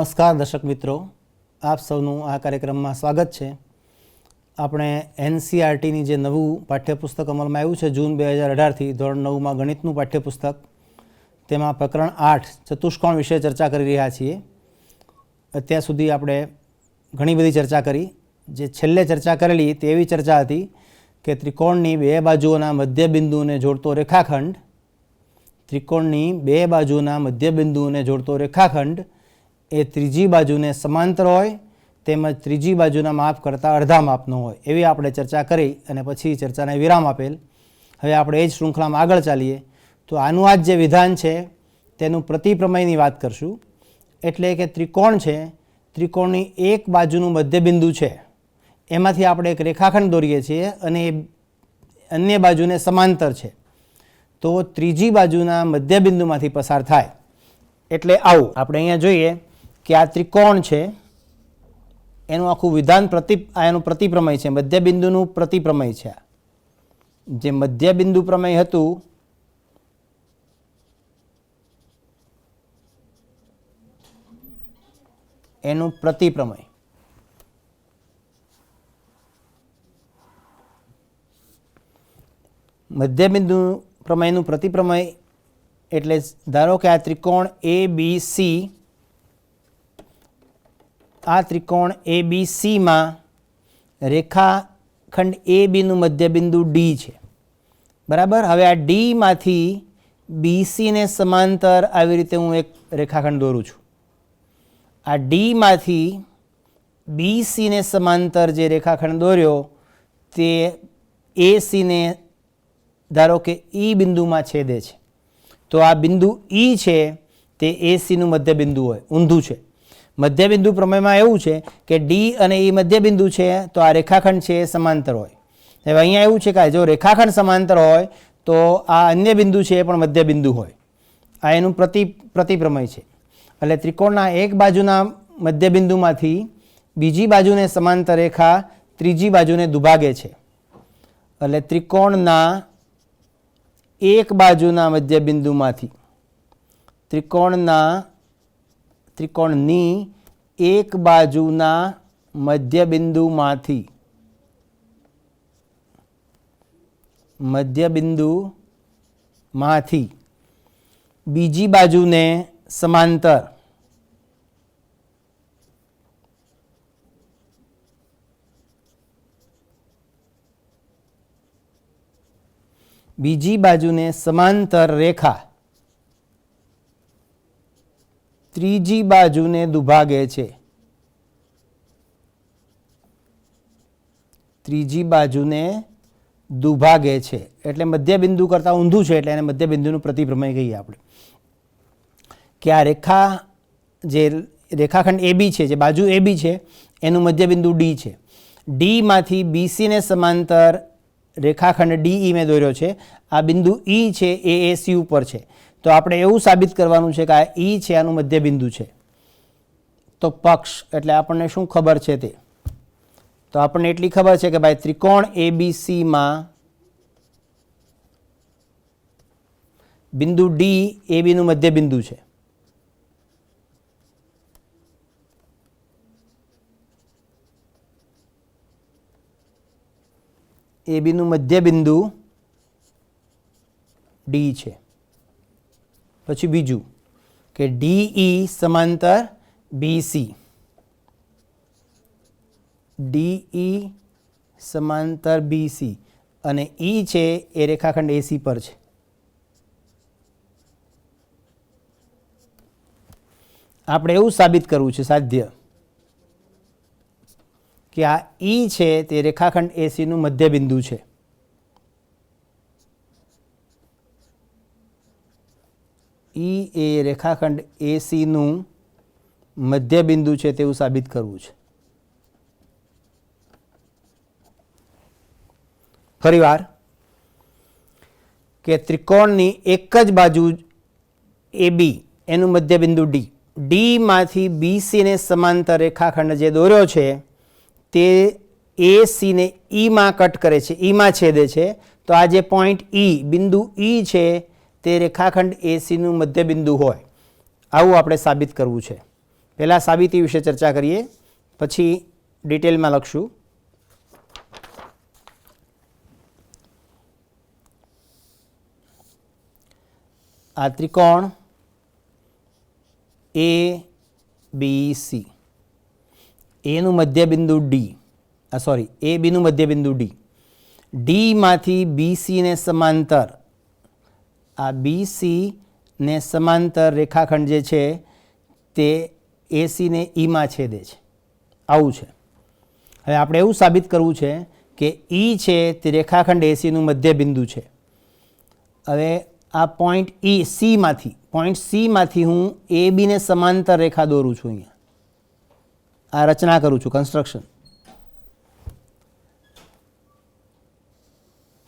નમસ્કાર દર્શક મિત્રો, આપ સૌનું આ કાર્યક્રમમાં સ્વાગત છે. આપણે એનસીઆરટીની જે નવું પાઠ્યપુસ્તક અમલમાં આવ્યું છે જૂન 2018થી ધોરણ 9માં ગણિતનું પાઠ્યપુસ્તક, તેમાં પ્રકરણ 8 ચતુષ્કોણ વિશે ચર્ચા કરી રહ્યા છીએ. અત્યાર સુધી આપણે ઘણી બધી ચર્ચા કરી. જે છેલ્લે ચર્ચા કરેલી તે એવી ચર્ચા હતી કે ત્રિકોણની બે બાજુઓના મધ્યબિંદુને જોડતો રેખાખંડ, ત્રિકોણની બે બાજુના મધ્યબિંદુઓને જોડતો રેખાખંડ એ ત્રીજી બાજુને સમાંતર હોય તેમજ ત્રીજી બાજુના માપ કરતાં અડધા માપનો હોય, એવી આપણે ચર્ચા કરી અને પછી ચર્ચાને વિરામ આપેલ. હવે આપણે એ જ શૃંખલામાં આગળ ચાલીએ. તો આનું આ જે વિધાન છે તેનું પ્રતિપ્રમેયની વાત કરશું. એટલે કે ત્રિકોણ છે, ત્રિકોણની એક બાજુનું મધ્યબિંદુ છે, એમાંથી આપણે એક રેખાખંડ દોરીએ છીએ અને એ અન્ય બાજુને સમાંતર છે, તો ત્રીજી બાજુના મધ્યબિંદુમાંથી પસાર થાય. એટલે આવું આપણે અહીંયા જોઈએ કે આ ત્રિકોણ છે, એનું આખું વિધાન એનું પ્રતિપ્રમેય છે, મધ્યબિંદુનું પ્રતિપ્રમેય છે. જે મધ્યબિંદુ પ્રમેય હતું એનું પ્રતિપ્રમેય. મધ્યબિંદુ પ્રમેયનું પ્રતિપ્રમેય એટલે ધારો કે આ ત્રિકોણ ABC, આ ત્રિકોણ ABCમાં રેખાખંડ ABનું મધ્યબિંદુ D છે, બરાબર. હવે આ Dમાંથી BCને સમાંતર આવી રીતે હું એક રેખાખંડ દોરું છું. આ Dમાંથી BCને સમાંતર જે રેખાખંડ દોર્યો તે ACને ધારો કે E બિંદુમાં છેદે છે, તો આ બિંદુ E છે તે ACનું મધ્યબિંદુ હોય, ઊંધું છે. મધ્યબિંદુ પ્રમેયમાં એવું છે કે D અને E મધ્યબિંદુ છે તો આ રેખાખંડ છે એ સમાંતર હોય. હવે અહીંયા એવું છે કે જો રેખાખંડ સમાંતર હોય તો આ અન્ય બિંદુ છે એ પણ મધ્યબિંદુ હોય. આ એનું પ્રતિપ્રમેય છે. એટલે ત્રિકોણના એક બાજુના મધ્યબિંદુમાંથી બીજી બાજુને સમાંતર રેખા ત્રીજી બાજુને દુભાગે છે. એટલે ત્રિકોણની એક બાજુના મધ્યબિંદુમાંથી બીજી બાજુને સમાંતર રેખા ત્રીજી બાજુને દુભાગે છે. એટલે મધ્યબિંદુ કરતાં ઊંધું છે, એટલે એને મધ્યબિંદુનું પ્રતિપ્રમેય કહીએ આપણે. કે આ રેખાખંડ AB છે, જે બાજુ AB છે એનું મધ્યબિંદુ D છે. Dમાંથી BCને સમાંતર રેખાખંડ DE મેં દોર્યો છે. આ બિંદુ E છે એ AC ઉપર છે, તો આપણે એવું સાબિત કરવાનું છે કે આ E છે આનું મધ્યબિંદુ છે. તો પક્ષ એટલે આપણને શું ખબર છે તે? તો આપણને એટલી ખબર છે કે ભાઈ ત્રિકોણ ABCમાં બિંદુ D ABનું મધ્યબિંદુ છે. ABનું મધ્યબિંદુ D છે. પછી બીજું કે DE સમાંતર BC, અને E છે એ રેખાખંડ AC પર છે. આપણે એવું સાબિત કરવું છે સાધ્ય કે આ E છે તે રેખાખંડ ACનું મધ્યબિંદુ છે. E એ રેખાખંડ ACનું મધ્યબિંદુ છે તેવું સાબિત કરવું છે. ફરીવાર કે ત્રિકોણની એક જ બાજુ AB એનું મધ્યબિંદુ D, Dમાંથી BCને સમાંતર રેખાખંડ જે દોર્યો છે તે ACને Eમાં કટ કરે છે, Eમાં છેદે છે. તો આ જે પોઈન્ટ બિંદુ E છે તે રેખાખંડ ACનું મધ્યબિંદુ હોય, આવું આપણે સાબિત કરવું છે. પહેલાં સાબિતી વિશે ચર્ચા કરીએ, પછી ડિટેલમાં લખશું. આ ત્રિકોણ ABC, એનું મધ્યબિંદુ D, AB નું મધ્યબિંદુ D, ડીમાંથી BCને સમાંતર, આ BC ને સમાંતર રેખાખંડ જે છે તે AC ને Eમાં છેદે છે. આવું છે. હવે આપણે એવું સાબિત કરવું છે કે E છે તે રેખાખંડ ACનું મધ્યબિંદુ છે. હવે આ પોઈન્ટ C માંથી હું ABને સમાંતર રેખા દોરું છું. અહીંયા આ રચના કરું છું, કન્સ્ટ્રક્શન.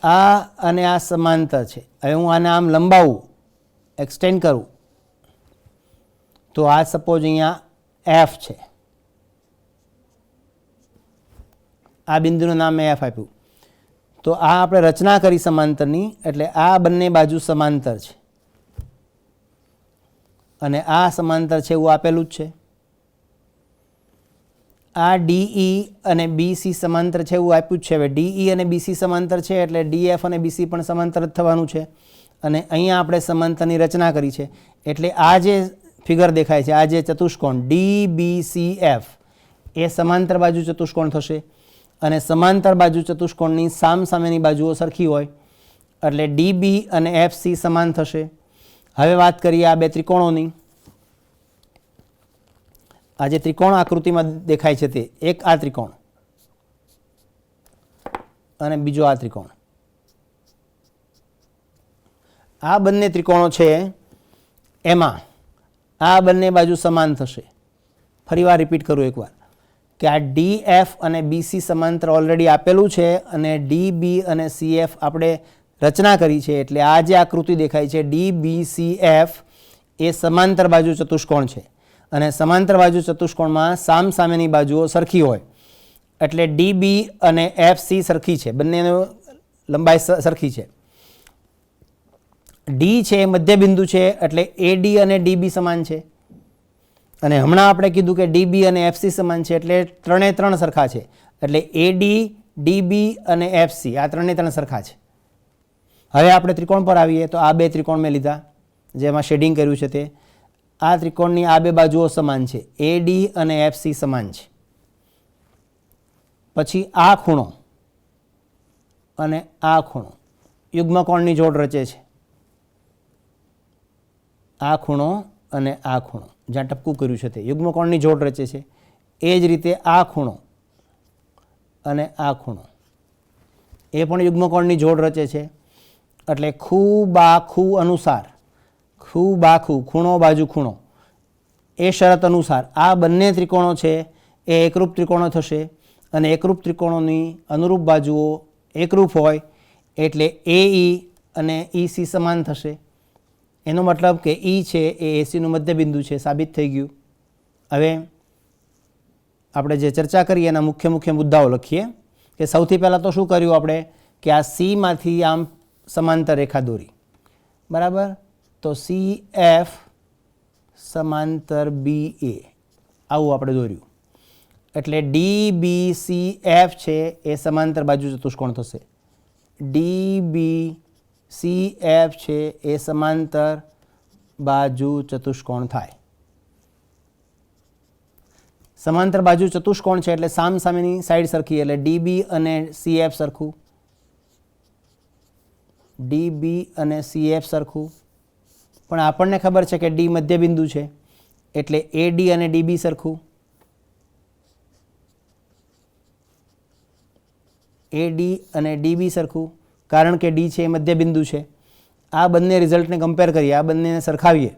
આ અને આ સમાંતર છે. હવે હું આને આમ લંબાવું, એક્સટેન્ડ કરું, તો આ સપોઝ અહીંયા F છે. આ બિંદુનું નામ મેં F આપ્યું. તો આ આપણે રચના કરી સમાંતરની, એટલે આ બંને બાજુ સમાંતર છે અને આ સમાંતર છે એવું આપેલું જ છે. આ DE અને BC સમાંતર છે એવું આપ્યું જ છે. હવે DE અને BC સમાંતર છે એટલે DF અને BC પણ સમાંતર જ થવાનું છે. અને અહીંયા આપણે સમાંતરની રચના કરી છે એટલે આ જે ફિગર દેખાય છે, આ જે ચતુષ્કોણ DBCF એ સમાંતર બાજુ ચતુષ્કોણ થશે. અને સમાંતર બાજુ ચતુષ્કોણની સામસામેની બાજુઓ સરખી હોય એટલે DB અને FC સમાન થશે. હવે વાત કરીએ આ બે ત્રિકોણોની. આ જે ત્રિકોણ આકૃતિમાં દેખાય છે તે એક આ ત્રિકોણ અને બીજો આ ત્રિકોણ. આ બંને ત્રિકોણો છે એમાં આ બંને બાજુ સમાન થશે. ફરીવાર રિપીટ કરું એકવાર કે આ DF અને BC સમાંતર ઓલરેડી આપેલું છે અને DB અને CF આપણે રચના કરી છે એટલે આ જે આકૃતિ દેખાય છે DBCF એ સમાંતર બાજુ ચતુષ્કોણ છે અને સમાંતર બાજુ ચતુષ્કોણમાં સામસામેની બાજુઓ સરખી હોય એટલે DB અને FC સરખી છે, બંનેનો લંબાઈ સરખી છે. D છે મધ્યબિંદુ છે એટલે AD અને DB સમાન છે અને હમણાં આપણે કીધું કે DB અને FC સમાન છે એટલે ત્રણે ત્રણ સરખા છે એટલે AD, DB અને FC આ ત્રણે ત્રણ સરખા છે. હવે આપણે ત્રિકોણ પર આવીએ તો આ બે ત્રિકોણ મેં લીધા જેમાં શેડિંગ કર્યું છે તે. આ ત્રિકોણની આ બે બાજુઓ સમાન છે, AD અને FC સમાન છે. પછી આ ખૂણો અને આ ખૂણો યુગ્મકોણની જોડ રચે છે. આ ખૂણો અને આ ખૂણો જ્યાં ટપકું કર્યું છે તે યુગ્મકોણની જોડ રચે છે. એ જ રીતે આ ખૂણો અને આ ખૂણો એ પણ યુગ્મકોણની જોડ રચે છે. એટલે ખૂબાખૂ અનુસાર, ખૂબાખૂ ખૂણો બાજુ ખૂણો એ શરત અનુસાર આ બંને ત્રિકોણો છે એ એકરૂપ ત્રિકોણો થશે અને એકરૂપ ત્રિકોણોની અનુરૂપ બાજુઓ એકરૂપ હોય એટલે AE અને EC સમાન થશે. એનો મતલબ કે E છે એ ACનું મધ્યબિંદુ છે, સાબિત થઈ ગયું. હવે આપણે જે ચર્ચા કરીએ એના મુખ્ય મુદ્દાઓ લખીએ કે સૌથી પહેલાં તો શું કર્યું આપણે કે આ Cમાંથી આમ સમાંતર રેખા દોરી, બરાબર. તો CF સમાંતર BA આવું આપણે દોર્યું એટલે DBCF છે એ સમાંતર બાજુ ચતુષ્કોણ થશે. DBCF છે એ સમાંતર બાજુ ચતુષ્કોણ થાય. સમાંતર બાજુ ચતુષ્કોણ છે એટલે સામસામેની સાઈડ સરખી એટલે DB અને CF સરખું, DB અને CF સરખું. પણ આપણને ખબર છે કે D મધ્યબિંદુ છે એટલે AD અને DB સરખું, AD અને DB સરખું કારણ કે D છે એ મધ્યબિંદુ છે. આ બંને રિઝલ્ટને કમ્પેર કરીએ, આ બંનેને સરખાવીએ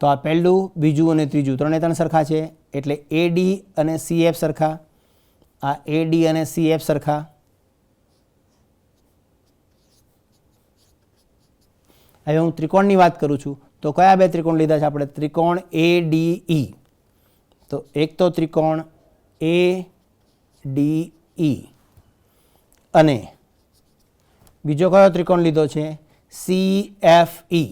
તો આ પહેલું, બીજું અને ત્રીજું ત્રણે ત્રણ સરખા છે એટલે AD અને CF સરખા, આ AD અને CF સરખા. હવે હું ત્રિકોણની વાત કરું છું તો કયા બે ત્રિકોણ લીધા છે આપણે? ત્રિકોણ ADE. તો એક તો ત્રિકોણ ADE અને બીજો કયો ત્રિકોણ લીધો છે? CFE.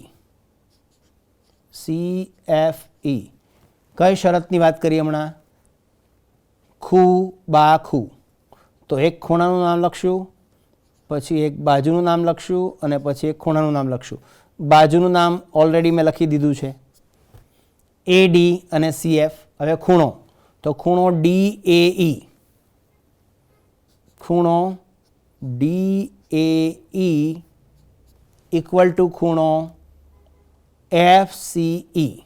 કઈ શરતની વાત કરી હમણાં? ખૂ બા ખૂ. તો એક ખૂણાનું નામ લખશું, પછી એક બાજુનું નામ લખશું અને પછી એક ખૂણાનું નામ લખશું. બાજુનું નામ ઓલરેડી મેં લખી દીધું છે, એ ડી અને સી એફ. હવે ખૂણો, તો ખૂણો ડી એ ઈ, ખૂણો D A E equal to ખૂણો એફ સી ઈ.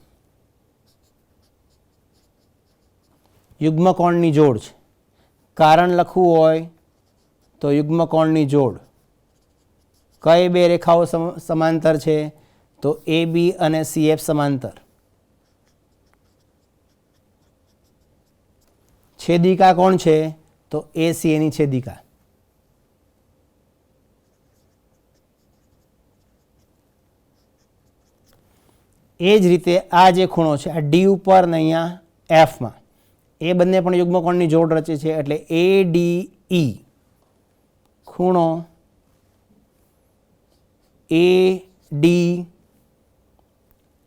યુગ્મકોણની જોડ છે. કારણ લખવું હોય તો યુગ્મકોણની જોડ. કઈ બે રેખાઓ સમાંતર છે? તો એ બી અને સી એફ સમાંતર. છેદિકા કોણ છે? તો એ સી એની છેદિકા. એ જ રીતે આ જે ખૂણો છે, આ ડી ઉપર ને અહીંયા એફમાં, એ બંને પણ યુગ્મકોણની જોડ રચે છે. એટલે એ ડી ઈ ખૂણો એ ડી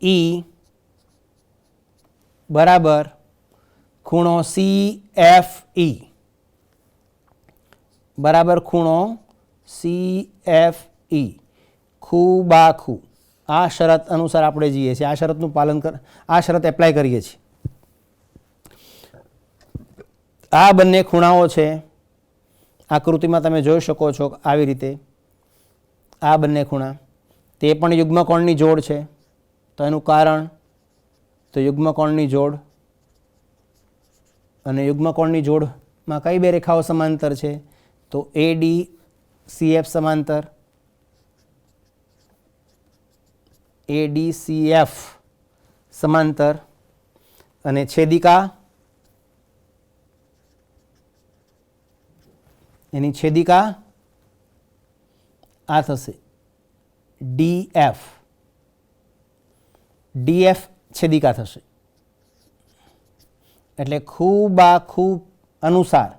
ઈ બરાબર ખૂણો સી એફ ઈ બરાબર ખૂણો સી એફ ઈ. ખૂ બા ખૂ. આ શરત અનુસાર આપણે જઈએ છીએ, આ શરતનું પાલન આ શરત એપ્લાય કરીએ છીએ. આ બંને ખૂણાઓ છે, આકૃતિમાં તમે જોઈ શકો છો આવી રીતે. આ બંને ખૂણા તે પણ યુગ્મકોણની જોડ છે. તો એનું કારણ તો યુગ્મકોણની જોડ. અને યુગ્મકોણની જોડમાં કઈ બે રેખાઓ સમાંતર છે? તો એ ડી સી એફ સમાંતર, એ ડી સી એફ સમાંતર. અને છેદિકા, એની છેદિકા આ થશે ડી એફ. ડી એફ છેદિકા થશે. એટલે ખૂ બા ખૂ અનુસાર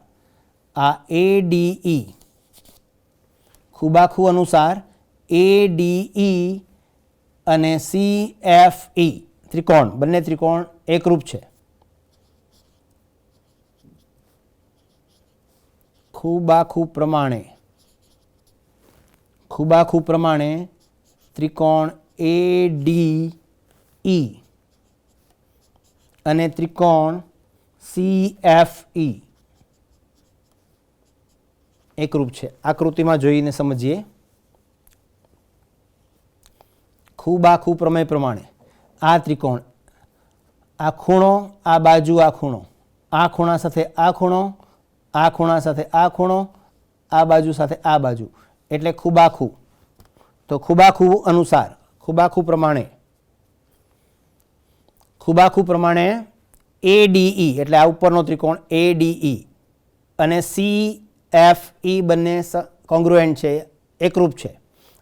આ એ ડી ઈ, ખૂ બા ખૂ અનુસાર એ ડી ઈ અને સી એફ ઈ ત્રિકોણ, બંને ત્રિકોણ એકરૂપ છે. ખૂ બા ખૂ પ્રમાણે, ખૂ બા ખૂ પ્રમાણે ત્રિકોણ એ ડી ઈ અને ત્રિકોણ સી એફ ઈ એકરૂપ છે. આકૃતિમાં જોઈને સમજીએ. ખૂ બા ખૂ પ્રમેય પ્રમાણે આ ત્રિકોણ, આ ખૂણો, આ બાજુ, આ ખૂણો, આ ખૂણા સાથે આ ખૂણો, આ ખૂણા સાથે આ ખૂણો, આ બાજુ સાથે આ બાજુ, એટલે ખૂ બા ખૂ. તો ખૂ બા ખૂ અનુસાર, ખૂ બા ખૂ પ્રમાણે, ખૂ બા ખૂ પ્રમાણે એ ડી ઈ એટલે આ ઉપરનો ત્રિકોણ એ ડી ઈ અને સી એફ ઈ બંને કોંગ્રુએન્ટ છે, એકરૂપ છે.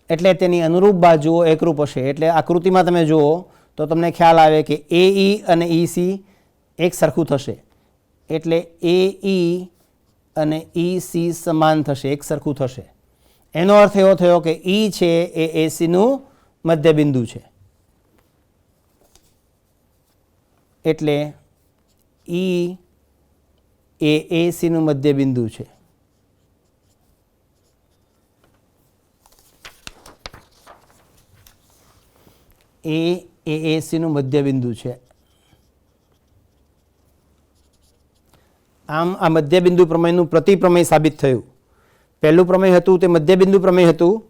એટલે તેની અનુરૂપ બાજુઓ એકરૂપ હશે. એટલે આકૃતિમાં તમે જુઓ તો તમને ખ્યાલ આવે કે એ ઈ અને ઈ સી એક સરખું થશે. એટલે એ ઈ અને ઈ સી સમાન થશે, એક સરખું થશે. એનો અર્થ એવો થયો કે ઈ છે એ એસીનું મધ્યબિંદુ છે. એટલે ઈ એ એસીનું મધ્યબિંદુ છે. એ એસીનું મધ્યબિંદુ છે. આમ આ મધ્યબિંદુ પ્રમેયનું પ્રતિપ્રમેય સાબિત થયું. પહેલું પ્રમેય હતું તે મધ્યબિંદુ પ્રમેય હતું.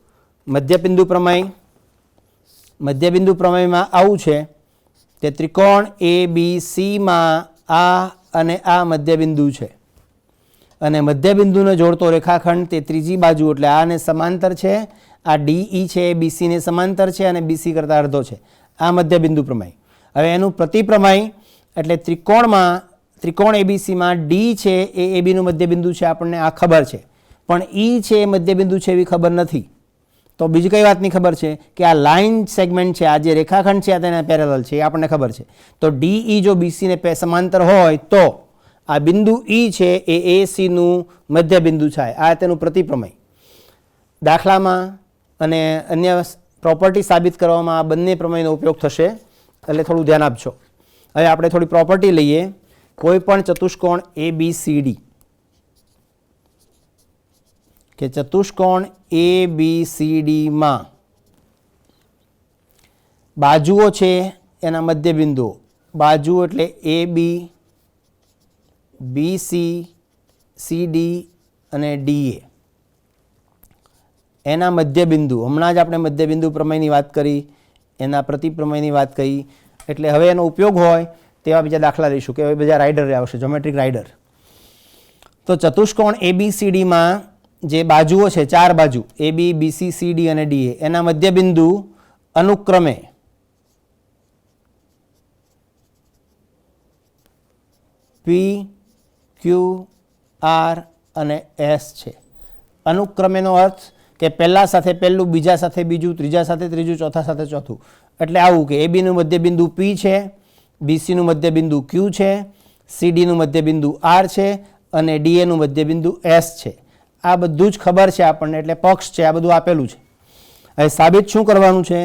મધ્યબિંદુ પ્રમેયમાં આવું છે કે ત્રિકોણ એ બી સીમાં આ અને આ મધ્યબિંદુ છે અને મધ્યબિંદુને જોડતો રેખાખંડ તે ત્રીજી બાજુ એટલે આને સમાંતર છે. આ ડીઈ છે એ બીસીને સમાંતર છે અને બીસી કરતાં અડધો છે. આ મધ્યબિંદુ પ્રમેય. હવે એનું પ્રતિપ્રમેય એટલે ત્રિકોણ એબીસીમાં ડી છે એ એબીનું મધ્યબિંદુ છે, આપણને આ ખબર છે. પણ ઈ છે એ મધ્યબિંદુ છે એવી ખબર નથી. તો બીજી કઈ વાતની ખબર છે કે આ લાઇન સેગમેન્ટ છે, આ જે રેખાખંડ છે આ તેના પેરેલલ છે, એ આપણને ખબર છે. તો ડીઈ જો બીસીને સમાંતર હોય તો આ બિંદુ ઈ છે એ એસીનું મધ્યબિંદુ છે. આ તેનું પ્રતિપ્રમેય. દાખલામાં અને અન્ય પ્રોપર્ટી સાબિત કરવામાં આ બંને પ્રમેયનો ઉપયોગ થશે, એટલે થોડું ધ્યાન આપજો. હવે આપણે થોડી પ્રોપર્ટી લઈએ. કોઈ પણ ચતુષ્કોણ ABCD કે ચતુષ્કોણ ABCD માં બાજુઓ છે એના મધ્યબિંદુઓ, બાજુ એટલે AB, BC, CD અને DA, એના મધ્યબિંદુ, હમણાં જ આપણે મધ્યબિંદુ પ્રમેયની વાત કરી, એના પ્રતિપ્રમેયની વાત કરી, એટલે હવે એનો ઉપયોગ હોય તેવા બીજા દાખલા લઈશું કે હવે બીજા રાઇડર આવશે, જ્યોમેટ્રિક રાઇડર. તો ચતુષ્કોણ ABCD માં જે બાજુઓ છે, 4 બાજુ AB, BC, CD અને DA, એના મધ્યબિંદુ અનુક્રમે P, Q, R અને S છે. અનુક્રમેનો અર્થ કે પહેલા સાથે પહેલું, બીજા સાથે બીજું, ત્રીજા સાથે ત્રીજું, ચોથા સાથે ચોથું. એટલે આવું કે AB નું મધ્યબિંદુ P છે, BC નું મધ્યબિંદુ Q છે, CD નું મધ્યબિંદુ R છે અને DA નું મધ્યબિંદુ S છે. આ બધું જ ખબર છે આપણને, એટલે પક્ષ છે, આ બધું આપેલું છે. હવે સાબિત શું કરવાનું છે?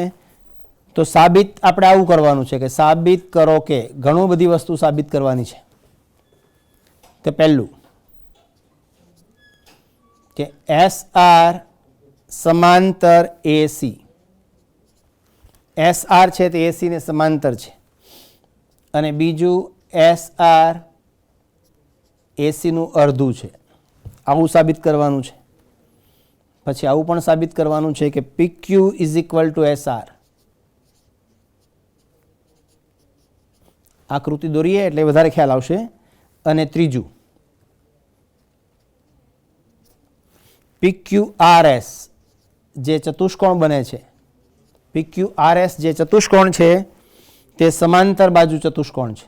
તો સાબિત આપણે આવું કરવાનું છે કે સાબિત કરો કે, ઘણું બધી વસ્તુ સાબિત કરવાની છે. તો પહેલું કે SR સમાંતર AC, SR છે તે AC ને સમાંતર છે, અને બીજું SR AC નું અડધું છે. આવું સાબિત કરવાનું છે. પછી આવું પણ સાબિત કરવાનું છે કે PQ is equal to SR. આકૃતિ દોરીએ એટલે વધારે ખ્યાલ આવશે. અને ત્રીજું PQRS જે ચતુષ્કોણ બને છે, PQRS જે ચતુષ્કોણ છે તે સમાંતર બાજુ ચતુષ્કોણ છે.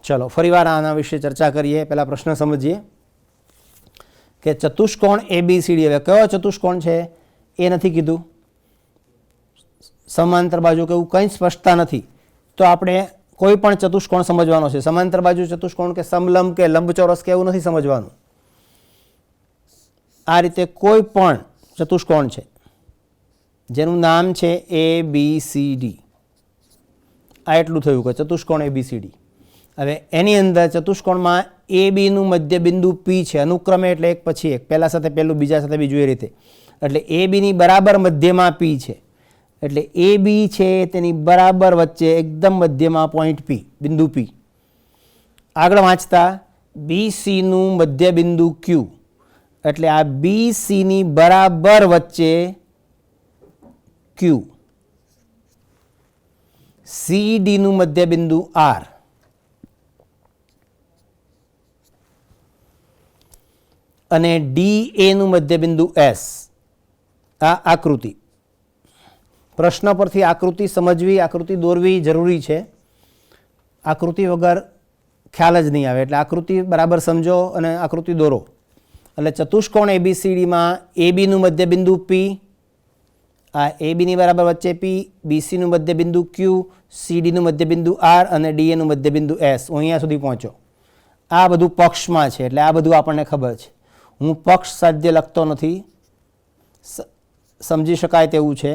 ચલો ફરીવાર આના વિશે ચર્ચા કરીએ. પહેલા પ્રશ્ન સમજીએ કે ચતુષ્કોણ ABCD, હવે કયો ચતુષ્કોણ છે એ નથી કીધું, સમાંતર બાજુ કે એવું કંઈ સ્પષ્ટતા નથી. તો આપણે કોઈ પણ ચતુષ્કોણ સમજવાનો છે. સમાંતર બાજુ ચતુષ્કોણ કે સમલંબ કે લંબચોરસ કે એવું નથી સમજવાનું. આ રીતે કોઈ પણ ચતુષ્કોણ છે જેનું નામ છે ABCD, આ એટલું થયું કે ચતુષ્કોણ ABCD. હવે એની અંદર ચતુષ્કોણમાં AB નું મધ્યબિંદુ P છે, અનુક્રમે એટલે એક પછી એક, પહેલા સાથે પહેલું, બીજા સાથે બીજું, એ રીતે. એટલે AB ની બરાબર મધ્યમાં P છે. એટલે AB છે તેની બરાબર વચ્ચે એકદમ મધ્યમાં પોઈન્ટ P, બિંદુ P. આગળ વાંચતા BC નું મધ્યબિંદુ Q, એટલે આ BC ની બરાબર વચ્ચે Q. CD નું મધ્યબિંદુ R અને DA નું મધ્યબિંદુ S. આ આકૃતિ, પ્રશ્ન પરથી આકૃતિ સમજવી, આકૃતિ દોરવી જરૂરી છે. આકૃતિ વગર ખ્યાલ જ નહીં આવે. એટલે આકૃતિ બરાબર સમજો અને આકૃતિ દોરો. એટલે ચતુષ્કોણ ABCDમાં AB નું મધ્યબિંદુ P, આ AB ની બરાબર વચ્ચે P, BC નું મધ્યબિંદુ Q, CD નું મધ્યબિંદુ R અને DA નું મધ્યબિંદુ S. હું અહીંયા સુધી પહોંચ્યો. આ બધું પક્ષમાં છે, એટલે આ બધું આપણને ખબર છે. હું પક્ષ સાધ્ય લખતો નથી, સમજી શકાય તેવું છે.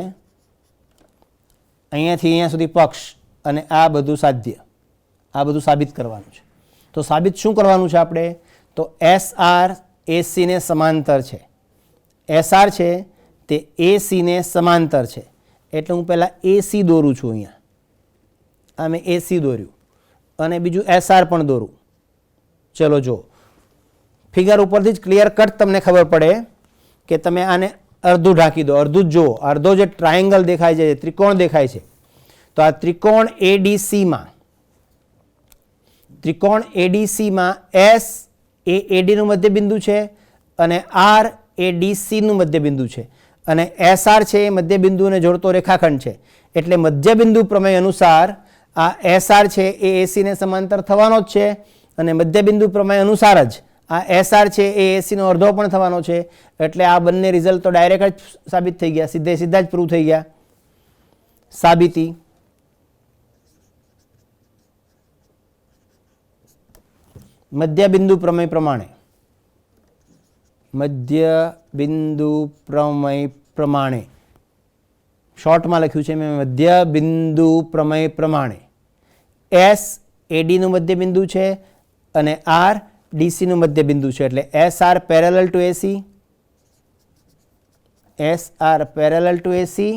અહીંયાથી અહીંયા સુધી પક્ષ અને આ બધું સાધ્ય, આ બધું સાબિત કરવાનું છે. તો સાબિત શું કરવાનું છે આપણે? તો SR AC ને સમાંતર છે. SR છે તે AC ને સમાંતર છે. એટલે હું પહેલાં AC દોરું છું. અહીંયા આ મેં AC દોર્યું અને બીજું SR પણ દોરું. ચલો જો ફિગર ઉપરથી જ ક્લિયર કટ તમને ખબર પડે કે તમે આને અડધું ઢાંકી દો, અડધું જ જુઓ. અડધો જે ટ્રાયેંગલ દેખાય છે, ત્રિકોણ દેખાય છે, તો આ ત્રિકોણ ADCમાં S એ AD નું મધ્યબિંદુ છે અને R એ DC નું મધ્યબિંદુ છે અને SR છે એ મધ્યબિંદુને જોડતો રેખાખંડ છે. એટલે મધ્યબિંદુ પ્રમેય અનુસાર આ SR છે એ AC ને સમાંતર થવાનો જ છે અને મધ્યબિંદુ પ્રમેય અનુસાર જ આ SR છે એ AC નો અડધો પણ થવાનો છે. એટલે આ બંને રિઝલ્ટ તો ડાયરેક્ટ જ સાબિત થઈ ગયા, સીધા જ પ્રૂવ થઈ ગયા. સાબિતી મધ્યબિંદુ પ્રમેય પ્રમાણે મધ્ય બિંદુ પ્રમેય પ્રમાણે, શોર્ટમાં લખ્યું છે મેં મધ્ય બિંદુ પ્રમેય પ્રમાણે એસ એડીનું મધ્ય બિંદુ છે અને આર ડીસીનું મધ્ય બિંદુ છે. એટલે S R parallel to AC, S R parallel to AC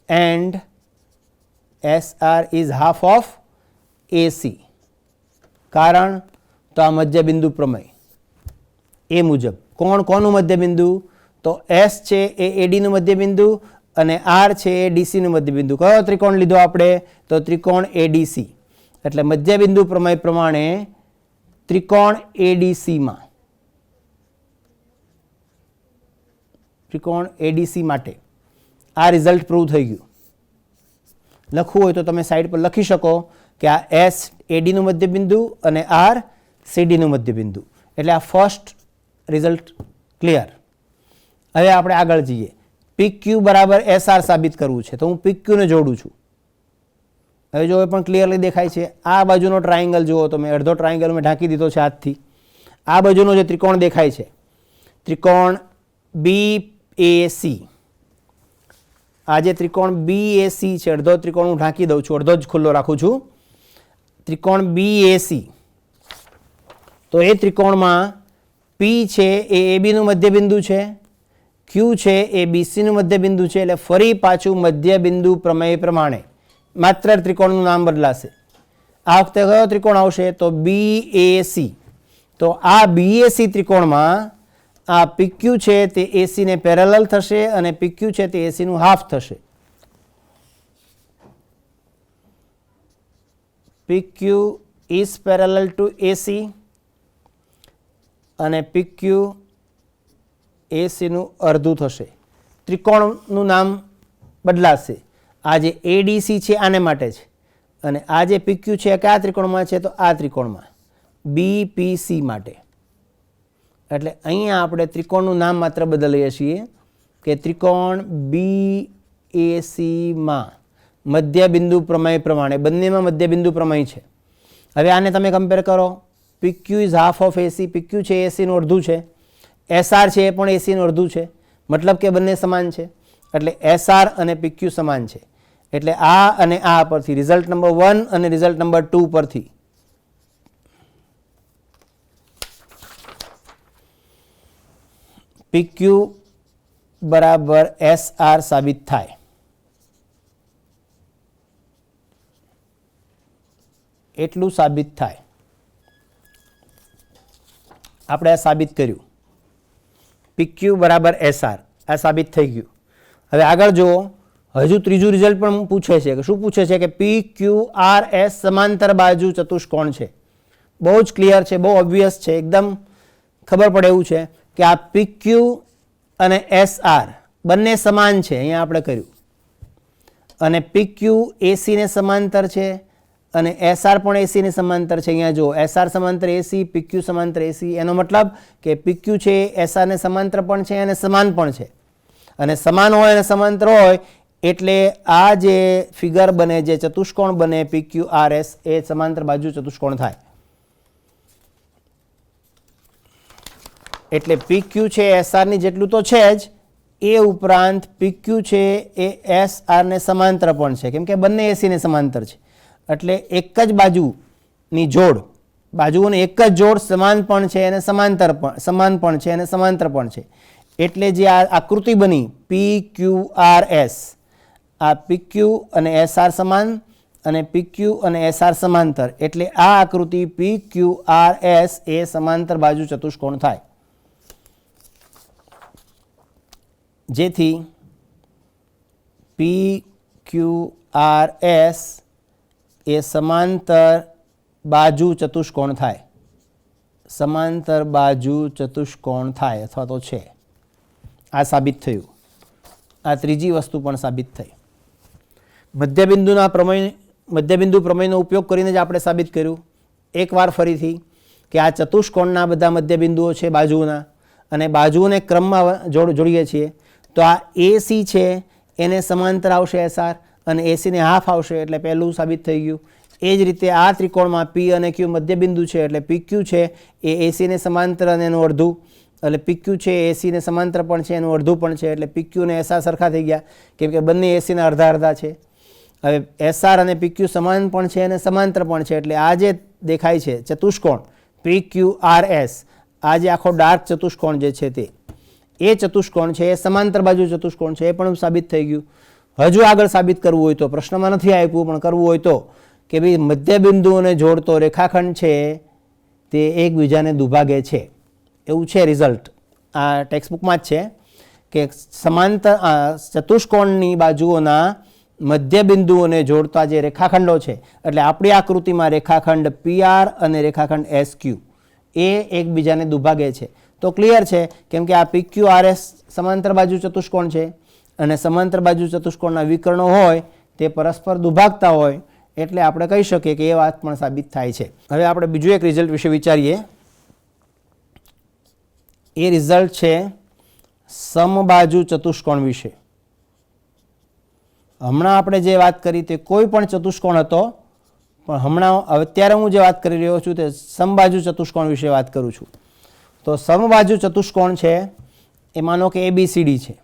and S R is half of AC. કારણ તો આ મધ્ય બિંદુ પ્રમેય એ મુજબ કોણ કોનું મધ્ય બિંદુ, તો એસ છે એ એડીનું મધ્ય બિંદુ અને આર છે એ ડીસીનું મધ્ય બિંદુ. કયો ત્રિકોણ લીધો આપણે, તો ત્રિકોણ એડીસી. એટલે મધ્ય બિંદુ પ્રમેય પ્રમાણે ત્રિકોણ એડીસી માટે આ રિઝલ્ટ પ્રૂવ થઈ ગયું. લખવું હોય તો તમે સાઈડ પર લખી શકો કે આ એસ એડીનું મધ્ય બિંદુ અને આર સીડીનું મધ્ય બિંદુ. એટલે આ ફર્સ્ટ રિઝલ્ટ ક્લિયર. હવે આપણે આગળ જઈએ. PQ બરાબર SR સાબિત કરવું છે તો હું PQ ને જોડું છું. હવે જો એ પણ ક્લિયરલી દેખાય છે. આ બાજુનો ટ્રાયેંગલ જુઓ તો મેં અડધો ટ્રાયેંગલ મેં ઢાંકી દીધો છે હાથથી. આ બાજુનો જે ત્રિકોણ દેખાય છે ત્રિકોણ BAC, આ જે ત્રિકોણ BAC છે, અડધો ત્રિકોણ હું ઢાંકી દઉં છું, અડધો જ ખુલ્લો રાખું છું. ત્રિકોણ BAC, તો એ ત્રિકોણમાં P છે એ ABનું મધ્ય બિંદુ છે, Q છે એ BCનું મધ્ય બિંદુ છે. એટલે ફરી પાછું મધ્ય બિંદુ પ્રમેય પ્રમાણે માત્ર ત્રિકોણનું નામ બદલાશે. આ વખતે કયો ત્રિકોણ આવશે, તો BAC. તો આ BAC ત્રિકોણમાં આ PQ છે તે AC ને પેરેલલ થશે અને PQ છે તે AC નું હાફ થશે. PQ is parallel to AC અને PQ AC નું અડધું થશે. ત્રિકોણનું નામ બદલાશે. આ જે ADC છે આને માટે છે અને આ જે PQ છે કયા ત્રિકોણમાં છે, તો આ ત્રિકોણમાં BPC માટે. એટલે અહીંયા આપણે ત્રિકોણનું નામ માત્ર બદલીએ છીએ કે ત્રિકોણ BAC માં મધ્ય બિંદુ પ્રમેય પ્રમાણે, બંનેમાં મધ્ય બિંદુ પ્રમેય છે. હવે આને તમે કમ્પેર કરો. PQ is half of AC, PQ છે AC નું અડધું છે, SR છે એ પણ AC નું અડધું છે, મતલબ કે બંને સમાન છે. એટલે SR અને PQ સમાન છે. એટલે આ અને આ પરથી રિઝલ્ટ નંબર 1 અને રિઝલ્ટ નંબર 2 પરથી PQ બરાબર SR સાબિત થાય. એટલું સાબિત થાય. આપણે આ સાબિત કર્યું. PQ બરાબર SR આ સાબિત થઈ ગયું. હવે આગળ જુઓ, હજુ ત્રીજું રિઝલ્ટ પણ પૂછે છે. શું પૂછે છે કે PQRS સમાંતર બાજુ ચતુષ્કોણ છે. બહુ જ ક્લિયર છે, બહુ ઓબ્વિયસ છે, એકદમ ખબર પડે એવું છે કે આ PQ અને SR બંને સમાન છે. અહીંયા આપણે કર્યું. અને PQ AC ને સમાંતર છે અને SR પણ AC ને સમાંતર છે. અહીંયા જો SR સમાંતર AC, PQ સમાંતર AC, એનો મતલબ કે PQ છે SR ને સમાંતર પણ છે અને સમાન પણ છે. અને સમાન હોય અને સમાંતર હોય એટલે આ જે ફિગર બને, જે ચતુષ્કોણ બને PQRS, એ સમાંતર બાજુ ચતુષ્કોણ થાય. એટલે PQ છે SR ની જેટલું તો છે જ, એ ઉપરાંત PQ છે એ SR ને સમાંતર પણ છે, કેમ કે બંને AC ને સમાંતર છે. એટલે એક જ બાજુની જોડ, બાજુઓની એક જ જોડ સમાન પણ છે અને સમાન પણ છે અને સમાંતર પણ છે. એટલે જે આ આકૃતિ બની PQRS, આ PQ અને SR સમાન અને PQ અને SR સમાંતર, એટલે આ આકૃતિ PQRS એ સમાંતર બાજુ ચતુષ્કોણ થાય. જેથી PQRS એ સમાંતર બાજુ ચતુષ્કોણ થાય. સમાંતર બાજુ ચતુષ્કોણ થાય અથવા તો છે. આ સાબિત થયું. આ ત્રીજી વસ્તુ પણ સાબિત થઈ. મધ્યબિંદુ પ્રમેયનો ઉપયોગ કરીને જ આપણે સાબિત કર્યું. એકવાર ફરીથી કે આ ચતુષ્કોણના બધા મધ્યબિંદુઓ છે બાજુના, અને બાજુઓને ક્રમમાં જોડીએ છીએ. તો આ AC છે એને સમાંતર આવશે SR અને AC ને હાફ આવશે, એટલે પહેલું સાબિત થઈ ગયું. એ જ રીતે આ ત્રિકોણમાં P અને Q મધ્યબિંદુ છે, એટલે PQ છે એ AC ને સમાંતર અને એનું અડધું, એટલે PQ છે એ એસીને સમાંતર પણ છે, એનું અડધું પણ છે, એટલે PQ અને SR સરખા થઈ ગયા કેમ કે બંને એસીના અડધા અડધા છે. હવે SR અને PQ સમાન પણ છે અને સમાંતર પણ છે, એટલે આ જે દેખાય છે ચતુષ્કોણ PQRS, આ જે આખો ડાર્ક ચતુષ્કોણ જે છે તે એ ચતુષ્કોણ છે એ સમાંતર બાજુ ચતુષ્કોણ છે, એ પણ સાબિત થઈ ગયું. હજુ આગળ સાબિત કરવું હોય તો, પ્રશ્નમાં નથી આપ્યું પણ કરવું હોય તો, કે ભાઈ મધ્યબિંદુઓને જોડતો રેખાખંડ છે તે એકબીજાને દુભાગે છે, એવું છે રિઝલ્ટ. આ ટેક્સ્ટબુકમાં જ છે કે સમાંતર ચતુષ્કોણની બાજુઓના મધ્યબિંદુઓને જોડતા જે રેખાખંડો છે, એટલે આપણી આકૃતિમાં રેખાખંડ PR અને રેખાખંડ SQ એ એકબીજાને દુભાગે છે. તો ક્લિયર છે કેમ કે આ PQRS સમાંતર બાજુ ચતુષ્કોણ છે અને સમાંતર બાજુ ચતુષ્કોણના વિકર્ણો હોય તે પરસ્પર દુભાગતા હોય, એટલે આપણે કહી શકીએ કે એ વાત પણ સાબિત થાય છે. હવે આપણે બીજું એક રિઝલ્ટ વિશે વિચારીએ. એ રિઝલ્ટ છે સમબાજુ ચતુષ્કોણ વિશે. હમણાં આપણે જે વાત કરી તે કોઈ પણ ચતુષ્કોણ હતો, પણ હમણાં અત્યારે હું જે વાત કરી રહ્યો છું તે સમબાજુ ચતુષ્કોણ વિશે વાત કરું છું. તો સમબાજુ ચતુષ્કોણ છે એ માનો કે ABCD છે.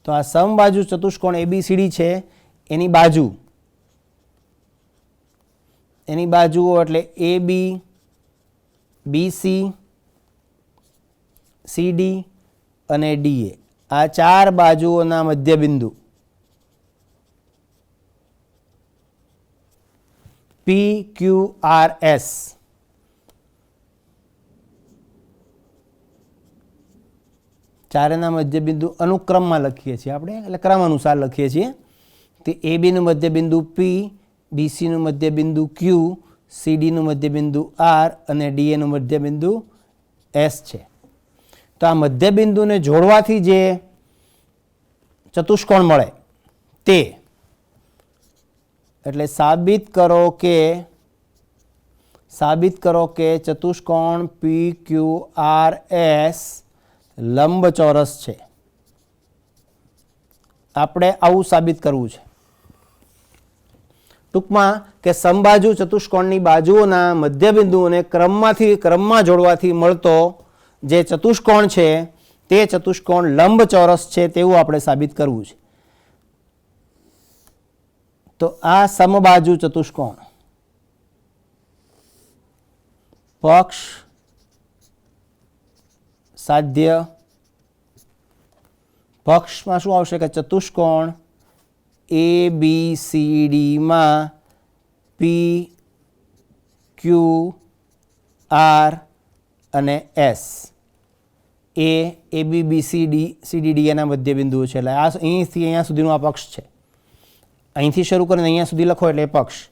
તો આ સમબાજુ ચતુષ્કોણ ABCD છે એની બાજુઓ એટલે AB, BC, CD અને DA, આ ચાર બાજુઓના મધ્યબિંદુ PQRS ચારેના મધ્યબિંદુ અનુક્રમમાં લખીએ છીએ આપણે, એટલે ક્રમ અનુસાર લખીએ છીએ. તે AB નું મધ્યબિંદુ P, BC નું મધ્યબિંદુ Q, CD નું મધ્યબિંદુ R અને DA નું મધ્યબિંદુ S છે. તો આ મધ્યબિંદુને જોડવાથી જે ચતુષ્કોણ મળે તે, એટલે સાબિત કરો કે ચતુષ્કોણ PQRS લંબચોરસ છે. આપણે આવું સાબિત કરવું છે. ટૂંકમાં કે સમબાજુ ચતુષ્કોણની બાજુઓના મધ્યબિંદુઓને ક્રમમાં જોડવાથી મળતો જે ચતુષ્કોણ છે તે ચતુષ્કોણ લંબચોરસ છે તેવું આપણે સાબિત કરવું છે. તો આ સમબાજુ ચતુષ્કોણ પક્ષ સાધ્ય, પક્ષમાં શું આવશે કે ચતુષ્કોણ ABCD માં PQR અને S એ ABCD એના મધ્યબિંદુઓ છે. એટલે આ અહીંથી અહીંયા સુધીનો આ પક્ષ છે. અહીંથી શરૂ કરીને અહીંયા સુધી લખો એટલે પક્ષ,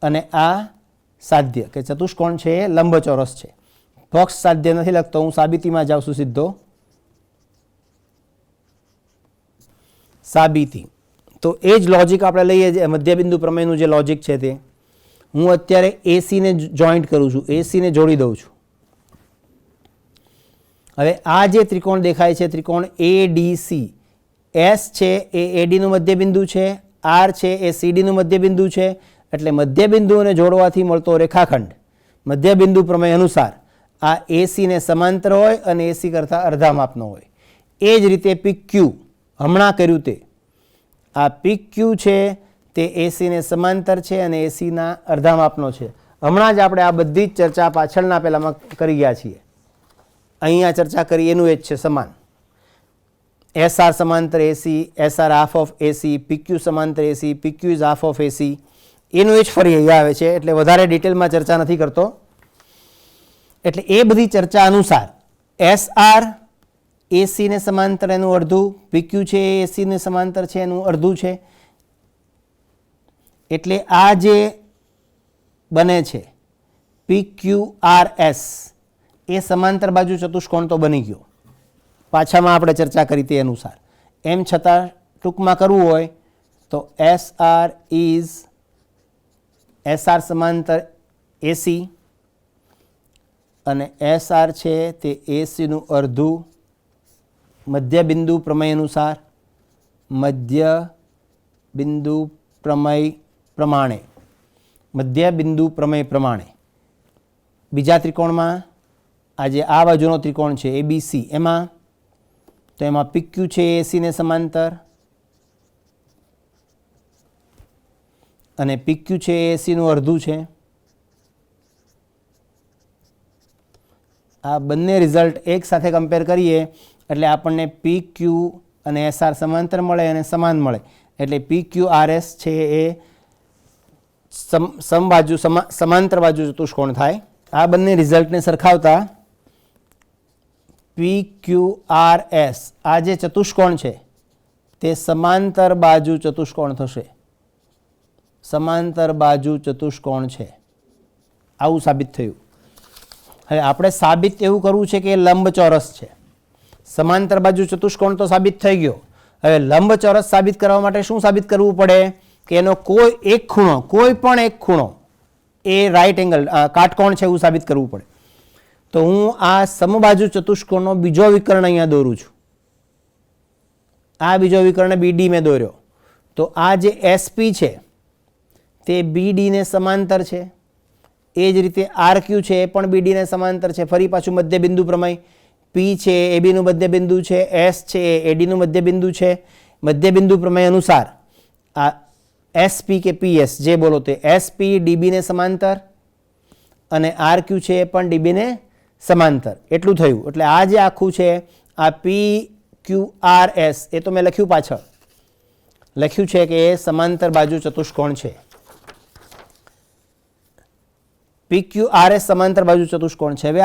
અને આ સાધ્ય કે ચતુષ્કોણ છે એ લંબચોરસ છે. પક્ષ સાધ્ય નથી લખતો, હું સાબિતીમાં જાઉં છું સીધો. સાબિતી તો એ જ લોજિક આપણે લઈએ, મધ્યબિંદુ પ્રમેયનું જે લોજિક છે તે હું અત્યારે એસીને જોઈન્ટ કરું છું, એસીને જોડી દઉં છું. હવે આ જે ત્રિકોણ દેખાય છે ત્રિકોણ ADC, S છે એ AD નું મધ્યબિંદુ છે, R છે એ CD નું મધ્યબિંદુ છે, એટલે મધ્યબિંદુઓને જોડવાથી મળતો રેખાખંડ મધ્યબિંદુ પ્રમેય અનુસાર આ AC ને સમાંતર હોય અને AC કરતાં અડધા માપનો હોય. એ જ રીતે PQ હમણાં કર્યું તે, આ PQ છે તે AC ને સમાંતર છે અને AC ના અડધા માપનો છે. હમણાં જ આપણે આ બધી જ ચર્ચા પાછળના પહેલામાં કરી ગયા છીએ. અહીંયા ચર્ચા કરી એનું એ જ છે સમાન. SR સમાંતર AC, SR half of AC, PQ સમાંતર AC, PQ is half of AC, એનું એ જ ફરી અહીંયા આવે છે. એટલે વધારે ડિટેલમાં ચર્ચા નથી કરતો. એટલે એ બધી ચર્ચા અનુસાર SR AC ને સમાંતર એનું અડધું, PQ છે એ AC ને સમાંતર છે એનું અડધું છે. એટલે આ જે બને છે PQRS એ સમાંતર બાજુ ચતુષ્કોણ તો બની ગયો, પાછામાં આપણે ચર્ચા કરી તે અનુસાર. એમ છતાં ટૂંકમાં કરવું હોય તો SR ઇઝ SR સમાંતર AC અને SR છે તે AC નું અડધું મધ્યબિંદુ પ્રમેય અનુસાર, મધ્યબિંદુ પ્રમેય પ્રમાણે. બીજા ત્રિકોણમાં આજે આ બાજુનો ત્રિકોણ છે ABC, એમાં તો એમાં PQ છે AC ને સમાંતર અને PQ છે AC નું અડધું છે. આ બંને રિઝલ્ટ એક સાથે કમ્પેર કરીએ એટલે આપણને PQ અને SR સમાંતર મળે અને સમાન મળે, એટલે PQRS છે એ સમબાજુ સમાંતર બાજુ ચતુષ્કોણ થાય. આ બંને રિઝલ્ટને સરખાવતા PQRS આ જે ચતુષ્કોણ છે તે સમાંતર બાજુ ચતુષ્કોણ થશે. સમાંતર બાજુ ચતુષ્કોણ છે, આવું સાબિત થયું. હવે આપણે સાબિત એવું કરવું છે કે લંબચોરસ છે. સમાંતર બાજુ ચતુષ્કોણ તો સાબિત થઈ ગયો. હવે લંબચોરસ સાબિત કરવા માટે શું સાબિત કરવું પડે કે એનો કોઈ એક ખૂણો, કોઈ પણ એક ખૂણો એ રાઈટ એંગલ કાટકોણ છે એવું સાબિત કરવું પડે. તો હું આ સમબાજુ ચતુષ્કોણનો બીજો વિકર્ણ અહીંયા દોરું છું. આ બીજો વિકર્ણ BD મેં દોર્યો. તો આ જે SP છે તે BD ને સમાંતર છે. એ જ રીતે RQ છે એ પણ BD ને સમાંતર છે. ફરી પાછું મધ્યબિંદુ પ્રમેય, P છે AB નું મધ્યબિંદુ છે, S છે એ AD નું મધ્યબિંદુ છે. મધ્યબિંદુ પ્રમેય અનુસાર આ SP કે PS જે બોલો તે SP DB ને સમાંતર અને RQ છે એ પણ DB ને સમાંતર. એટલું થયું. એટલે આ જે આખું છે આ PQRS એ તો મેં લખ્યું, પાછળ લખ્યું છે કે એ સમાંતર બાજુ ચતુષ્કોણ છે. PQRS સમાંતર બાજુ ચતુષ્કોણ છે. હવે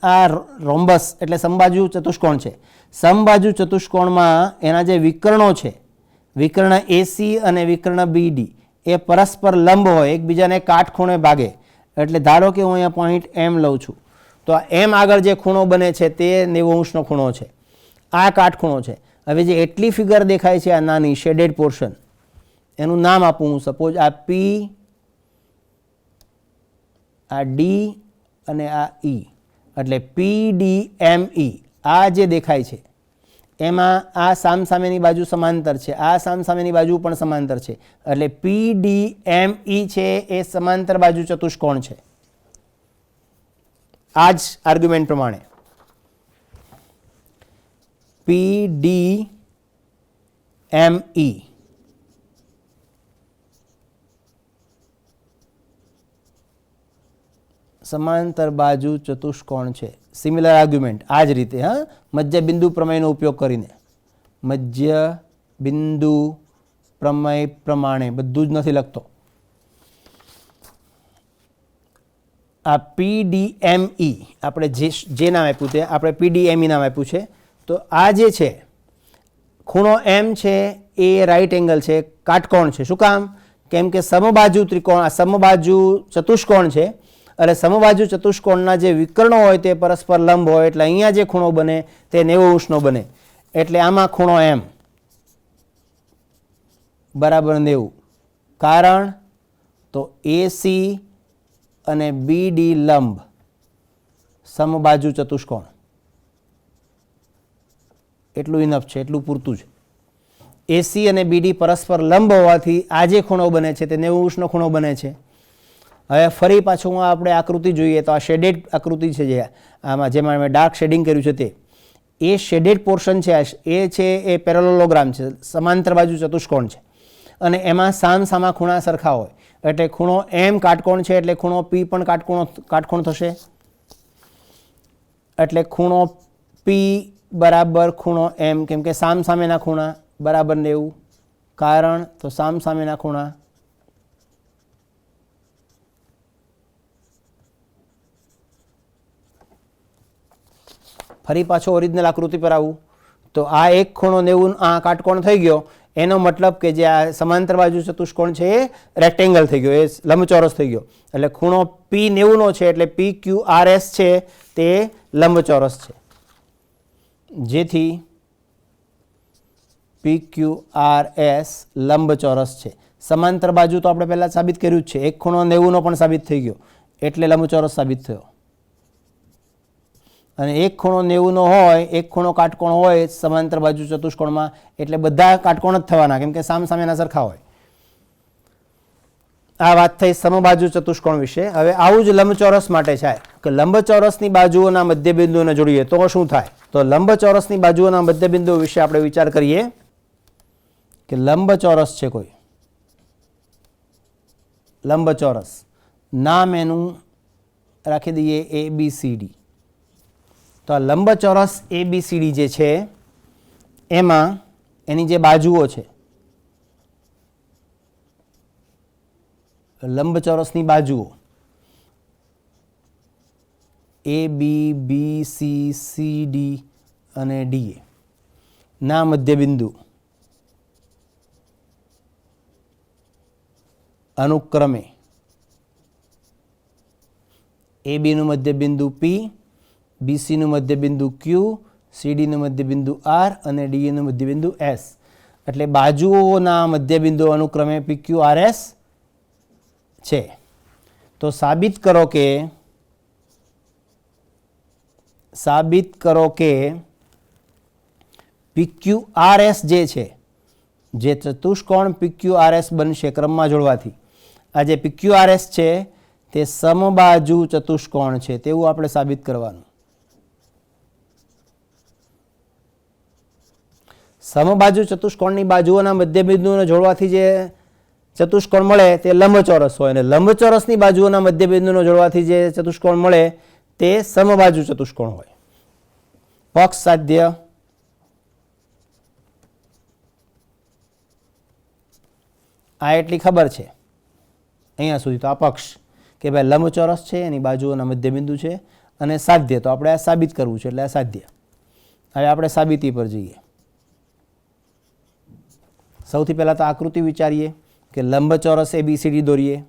આ રોમ્બસ એટલે સમબાજુ ચતુષ્કોણ છે. સમબાજુ ચતુષ્કોણમાં એના જે વિકર્ણો છે, વિકર્ણ AC અને વિકર્ણ BD એ પરસ્પર લંબ હોય, એકબીજાને કાટખૂણે ભાગે. એટલે ધારો કે હું અહીંયા પોઈન્ટ M લઉં છું, તો આ M આગળ જે ખૂણો બને છે તે 90° ખૂણો છે. આ કાટખૂણો છે. હવે જે એટલી ફિગર દેખાય છે આ નાની શેડેડ પોર્શન, એનું નામ આપું હું. સપોઝ આ P, આ D અને આ E, એટલે PDME. આ જે દેખાય છે એમાં આ સામસામેની બાજુ સમાંતર છે, આ સામસામેની બાજુ પણ સમાંતર છે. એટલે PDME છે એ સમાંતર બાજુ ચતુષ્કોણ છે. આ જ આર્ગ્યુમેન્ટ પ્રમાણે PDME સમાંતર બાજુ ચતુષ્કોણ છે. સિમિલર આર્ગ્યુમેન્ટ આ જ રીતે, હા, મધ્યબિંદુ પ્રમેયનો ઉપયોગ કરીને. મધ્યબિંદુ પ્રમેય પ્રમાણે બધું જ નથી લખતો. આ PDME આપણે જે નામ આપ્યું તે આપણે PDME નામ આપ્યું છે. તો આ જે છે ખૂણો M છે એ રાઈટ એંગલ છે, કાટકોણ છે. શું કામ? કેમ કે સમબાજુ ત્રિકોણ, આ સમબાજુ ચતુષ્કોણ છે. એટલે સમબાજુ ચતુષ્કોણના જે વિકર્ણો હોય તે પરસ્પર લંબ હોય, એટલે અહીંયા જે ખૂણો બને તે 90° બને. એટલે આમાં ખૂણો M બરાબર 90. કારણ તો AC અને BD લંબ સમબાજુ ચતુષ્કોણ. એટલું ઇનફ છે, એટલું પૂરતું છે. AC અને BD પરસ્પર લંબ હોવાથી આ જે ખૂણો બને છે તે 90° ખૂણો બને છે. હવે ફરી પાછું આપણે આકૃતિ જોઈએ તો આ શેડેડ આકૃતિ છે, જે આમાં જેમાં મેં ડાર્ક શેડિંગ કર્યું છે તે એ શેડેડ પોર્શન છે. એ છે એ પેરેલલોગ્રામ છે, સમાંતર બાજુ ચતુષ્કોણ છે. અને એમાં સામસામા ખૂણા સરખા હોય, એટલે ખૂણો M કાટકોણ છે, એટલે ખૂણો P પણ કાટકોણ થશે. એટલે ખૂણો P બરાબર ખૂણો M, કેમ કે સામસામેના ખૂણા બરાબર 90. કારણ તો સામસામેના ખૂણા ફરી પાછો ઓરિજિનલ આકૃતિ પર આવું તો આ એક ખૂણો 90 આ કાટકોણ થઈ ગયો. એનો મતલબ કે જે આ સમાંતર બાજુ ચતુષ્કોણ છે એ રેક્ટેંગલ થઈ ગયો, એ લંબચોરસ થઈ ગયો. એટલે ખૂણો P 90 છે, એટલે PQRS છે તે લંબચોરસ છે. જેથી PQRS લંબચોરસ છે. સમાંતર બાજુ તો આપણે પહેલા સાબિત કર્યું જ છે. એક ખૂણો 90 પણ સાબિત થઈ ગયો, એટલે લંબચોરસ સાબિત થયો. અને એક ખૂણો 90 હોય, એક ખૂણો કાટકોણ હોય સમાંતર બાજુ ચતુષ્કોણમાં, એટલે બધા કાટકોણ જ થવાના, કેમ કે સામસામેના સરખા હોય. આ વાત થઈ સમબાજુ ચતુષ્કોણ વિશે. હવે આવું જ લંબચોરસ માટે છે, કે લંબચોરસની બાજુઓના મધ્યબિંદુઓને જોડીએ તો શું થાય? તો લંબચોરસની બાજુઓના મધ્યબિંદુઓ વિશે આપણે વિચાર કરીએ કે લંબચોરસ છે કોઈ, લંબચોરસ, નામ એનું રાખી દઈએ ABCD. તો આ લંબચોરસ ABCD જે છે એમાં એની જે બાજુઓ છે, લંબચોરસની બાજુઓ ABBCCD અને DA ના મધ્યબિંદુ અનુક્રમે AB નું મધ્યબિંદુ P, BC નું મધ્યબિંદુ Q, CD નું મધ્યબિંદુ R અને DA નું મધ્યબિંદુ S. એટલે બાજુઓના મધ્યબિંદુ અનુક્રમે PQRS છે. તો સાબિત કરો કે PQRS જે છે, જે ચતુષ્કોણ PQRS બનશે ક્રમમાં જોડવાથી, આ જે PQRS છે તે સમબાજુ ચતુષ્કોણ છે તેવું આપણે સાબિત કરવાનું. સમબાજુ ચતુષ્કોણની બાજુઓના મધ્યબિંદુને જોડવાથી જે ચતુષ્કોણ મળે તે લંબચોરસ હોય, અને લંબચોરસની બાજુઓના મધ્યબિંદુને જોડવાથી જે ચતુષ્કોણ મળે તે સમબાજુ ચતુષ્કોણ હોય. પક્ષ સાધ્ય આ એટલી ખબર છે અહીંયા સુધી. તો આ પક્ષ કે ભાઈ લંબચોરસ છે, એની બાજુઓના મધ્યબિંદુ છે, અને સાધ્ય તો આપણે આ સાબિત કરવું છે એટલે આ સાધ્ય. હવે આપણે સાબિતી પર જઈએ. સૌથી પહેલા તો આકૃતિ વિચારીએ કે લંબચોરસ ABCD દોરીએ.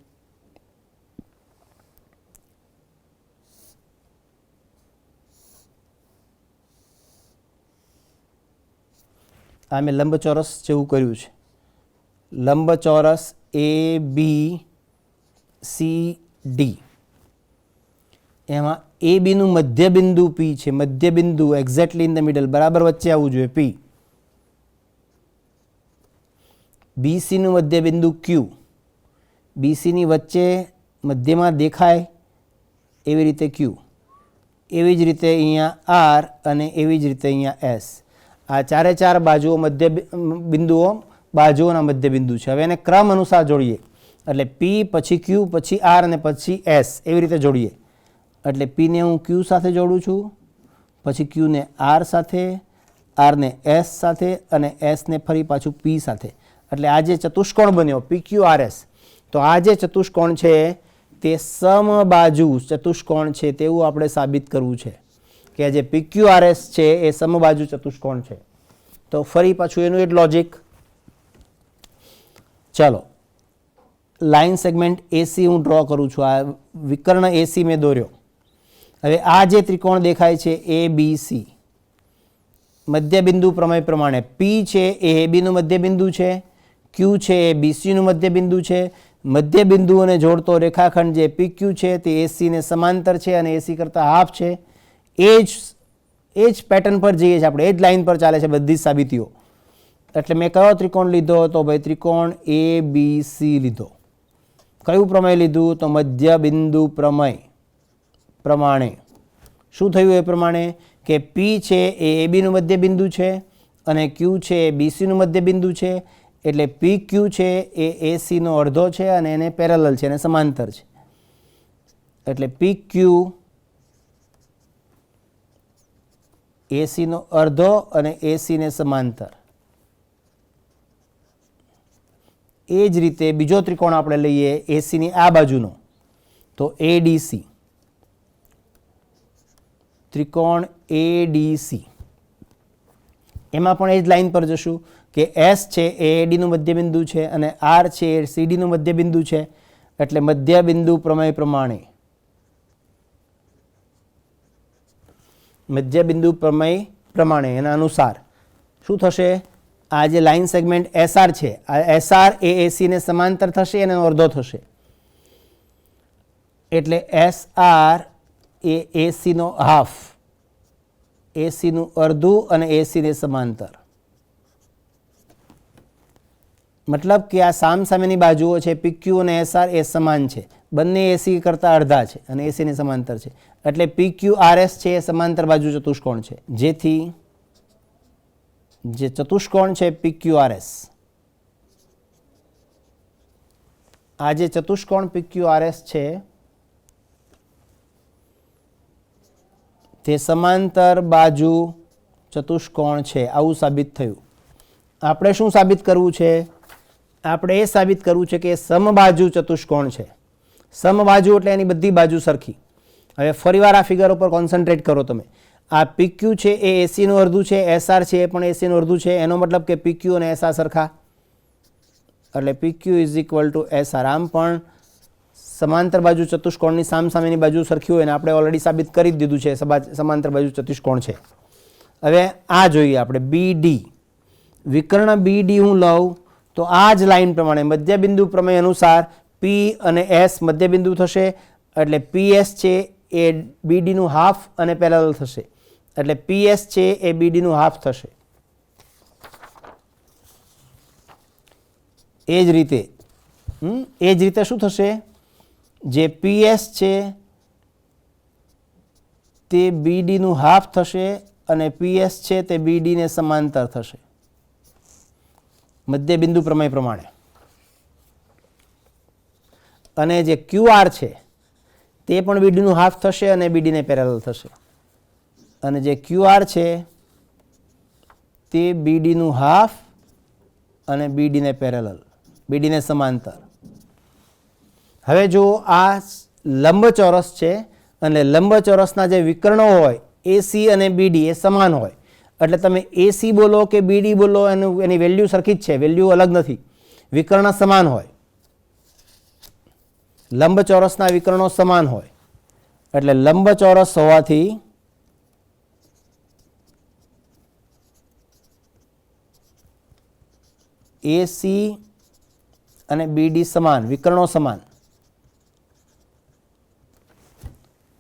આ મેં લંબચોરસ જેવું કર્યું છે. લંબચોરસ ABCD, એમાં AB નું મધ્યબિંદુ P છે, મધ્યબિંદુ એક્ઝેક્ટલી ઇન ધ મિડલ, બરાબર વચ્ચે આવવું જોઈએ P. BC નું મધ્યબિંદુ Q, BC ની વચ્ચે મધ્યમાં દેખાય એવી રીતે Q, એવી જ રીતે અહીંયા R અને એવી જ રીતે અહીંયા S. આ ચારે ચાર બાજુઓ મધ્યબિંદુઓ બાજુઓના મધ્યબિંદુ છે. હવે એને ક્રમ અનુસાર જોડીએ એટલે P પછી Q પછી R અને પછી S એવી રીતે જોડીએ. એટલે P ને હું Q સાથે જોડું છું, પછી Q ને R સાથે, R ને S સાથે અને S ને ફરી પાછું P સાથે. એટલે આ જે ચતુષ્કોણ બન્યો PQRS, તો આ જે ચતુષ્કોણ છે તે સમબાજુ ચતુષ્કોણ છે તેવું આપણે સાબિત કરવું છે કે જે PQRS છે એ સમબાજુ ચતુષ્કોણ છે. તો ફરી પાછું એનું એક લોજિક. ચાલો, લાઇન સેગમેન્ટ AC હું ડ્રો કરું છું. આ વિકર્ણ AC મેં દોર્યો. હવે આ જે ત્રિકોણ દેખાય છે ABC, મધ્યબિંદુ પ્રમેય પ્રમાણે P છે એ AB નું મધ્યબિંદુ છે, Q છે એ BC નું મધ્યબિંદુ છે. મધ્યબિંદુઓને જોડતો રેખાખંડ જે PQ છે તે AC ને સમાંતર છે અને AC કરતાં હાફ છે. એ જ પેટર્ન પર જઈએ છીએ આપણે, એ જ લાઇન પર ચાલે છે બધી જ સાબિતીઓ. એટલે મેં કયો ત્રિકોણ લીધો? તો ભાઈ ત્રિકોણ ABC લીધો. કયું પ્રમેય લીધું? તો મધ્યબિંદુ પ્રમેય પ્રમાણે. શું થયું એ પ્રમાણે કે P છે એ AB નું મધ્યબિંદુ છે અને Q છે એ BC નું મધ્યબિંદુ છે. એટલે PQ છે એ AC નો અડધો છે અને એને પેરેલલ છે, એને સમાંતર છે. એટલે PQ AC નો અડધો અને AC ને સમાંતર. એ જ રીતે બીજો ત્રિકોણ આપણે લઈએ AC ની આ બાજુનો, તો ADC, ત્રિકોણ ADC. એમાં પણ એ જ લાઇન પર જશું કે S છે એ AD નું મધ્યબિંદુ છે અને R છે એ CD નું મધ્યબિંદુ છે. એટલે મધ્યબિંદુ પ્રમેય પ્રમાણે, મધ્યબિંદુ પ્રમેય પ્રમાણે એના અનુસાર શું થશે? આ જે લાઇન સેગમેન્ટ SR છે, આ SR એ AC ને સમાંતર થશે અને અડધો થશે. એટલે SR એ AC નો હાફ, AC નું અડધું અને AC ને સમાંતર. મતલબ કે આ સામસામેની બાજુઓ છે PQ અને SR એ સમાન છે, બંને AC કરતાં અડધા છે અને AC ની સમાંતર છે, એટલે PQRS છે એ સમાંતર બાજુ ચતુષ્કોણ છે, જેથી જે ચતુષ્કોણ છે PQRS, આ જે ચતુષ્કોણ PQRS છે તે સમાંતર બાજુ ચતુષ્કોણ છે, આવું સાબિત થયું. આપણે શું સાબિત કરવું છે? આપણે એ સાબિત કરવું છે કે સમબાજુ ચતુષ્કોણ છે. સમબાજુ એટલે એની બધી બાજુ સરખી. હવે ફરીવાર આ ફિગર ઉપર કોન્સન્ટ્રેટ કરો તમે. આ PQ છે એ AC નું અડધું છે, SR છે એ પણ AC નું અડધું છે, એનો મતલબ કે PQ અને SR સરખા, એટલે PQ is equal to SR. આમ પણ સમાંતર બાજુ ચતુષ્કોણની સામસામેની બાજુ સરખી હોય ને આપણે ઓલરેડી સાબિત કરી જ દીધું છે સમાંતર બાજુ ચતુષ્કોણ છે. હવે આ જોઈએ આપણે BD, વિકર્ણ BD હું લઉં તો આ જ લાઈન પ્રમાણે મધ્યબિંદુ પ્રમેય અનુસાર P અને S મધ્યબિંદુ થશે, એટલે PS છે એ BD નું હાફ અને પેરેલલ થશે, એટલે PS છે એ BD નું હાફ થશે. એ જ રીતે શું થશે? જે PS છે તે BD નું હાફ થશે અને PS છે તે BD ને સમાંતર થશે મધ્યબિંદુ પ્રમેય પ્રમાણે. અને જે QR છે તે પણ BD નું હાફ થશે અને BD ને પેરેલલ થશે, અને જે QR છે તે BD નું હાફ અને BD ને પેરેલલ, BD ને સમાંતર. હવે જો આ લંબચોરસ છે અને લંબચોરસના જે વિકર્ણો હોય AC અને BD એ સમાન હોય, એટલે તમે AC બોલો કે BD બોલો એની વેલ્યુ સરખી જ છે, વેલ્યુ અલગ નથી, વિકર્ણ સમાન હોય. લંબચોરસના વિકર્ણો સમાન હોય એટલે લંબચોરસ હોવાથી AC અને BD સમાન, વિકર્ણો સમાન.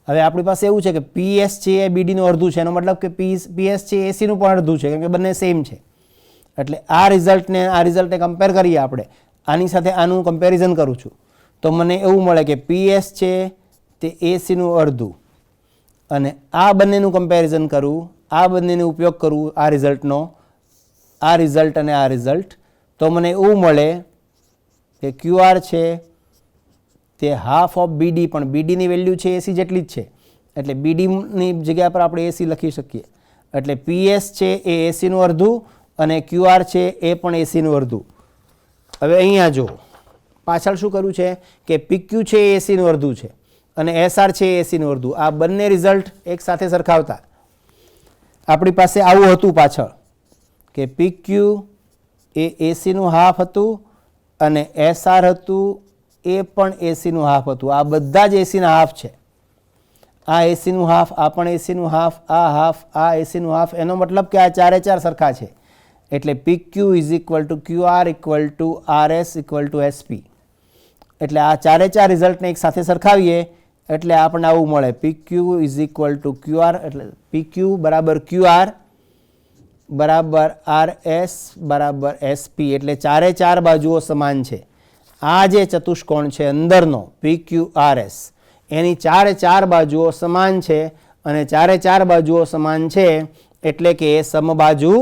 હવે આપણી પાસે એવું છે કે PS છે એ BD નું અડધું છે, એનો મતલબ કે PS છે AC નું પણ અડધું છે, કેમ કે બંને સેમ છે. એટલે આ રિઝલ્ટને કમ્પેર કરીએ આપણે, આની સાથે આનું કમ્પેરિઝન કરું છું તો મને એવું મળે કે PS છે તે AC નું અડધું, અને આ બંનેનું કમ્પેરિઝન કરું, આ બંનેનો ઉપયોગ કરું આ રિઝલ્ટનો, આ રિઝલ્ટ અને આ રિઝલ્ટ, તો મને એવું મળે કે QR છે તે હાફ ઓફ BD, પણ BD ની વેલ્યુ છે AC જેટલી જ છે, એટલે BD ની જગ્યા પર આપણે AC લખી શકીએ. એટલે PS છે એ AC નું અડધું અને QR છે એ પણ AC નું અડધું. હવે અહીંયા જો પાછળ શું કર્યું છે કે PQ છે એ AC નું અડધું છે અને SR છે એ AC નું અડધું. આ બંને રિઝલ્ટ એક સાથે સરખાવતા આપણી પાસે આવું હતું પાછળ કે PQ એ AC નું હાફ હતું અને SR હતું એ પણ AC નું હાફ હતું. આ બધા જ AC ના હાફ છે. આ AC નું હાફ, આ પણ AC નું હાફ, આ હાફ, આ AC નું હાફ, એનો મતલબ કે આ ચારે ચાર સરખા છે. એટલે PQ is equal to QR equal to RS equal to SP. એટલે આ ચારે ચાર રિઝલ્ટને એક સાથે સરખાવીએ એટલે આપણને આવું મળે PQ is equal to QR, એટલે PQ બરાબર QR બરાબર RS બરાબર SP. એટલે ચારે ચાર બાજુઓ સમાન છે. આ જે ચતુષ્કોણ છે અંદરનો PQRS એની ચારે ચાર બાજુઓ સમાન છે, અને ચારે ચાર બાજુઓ સમાન છે એટલે કે એ સમબાજુ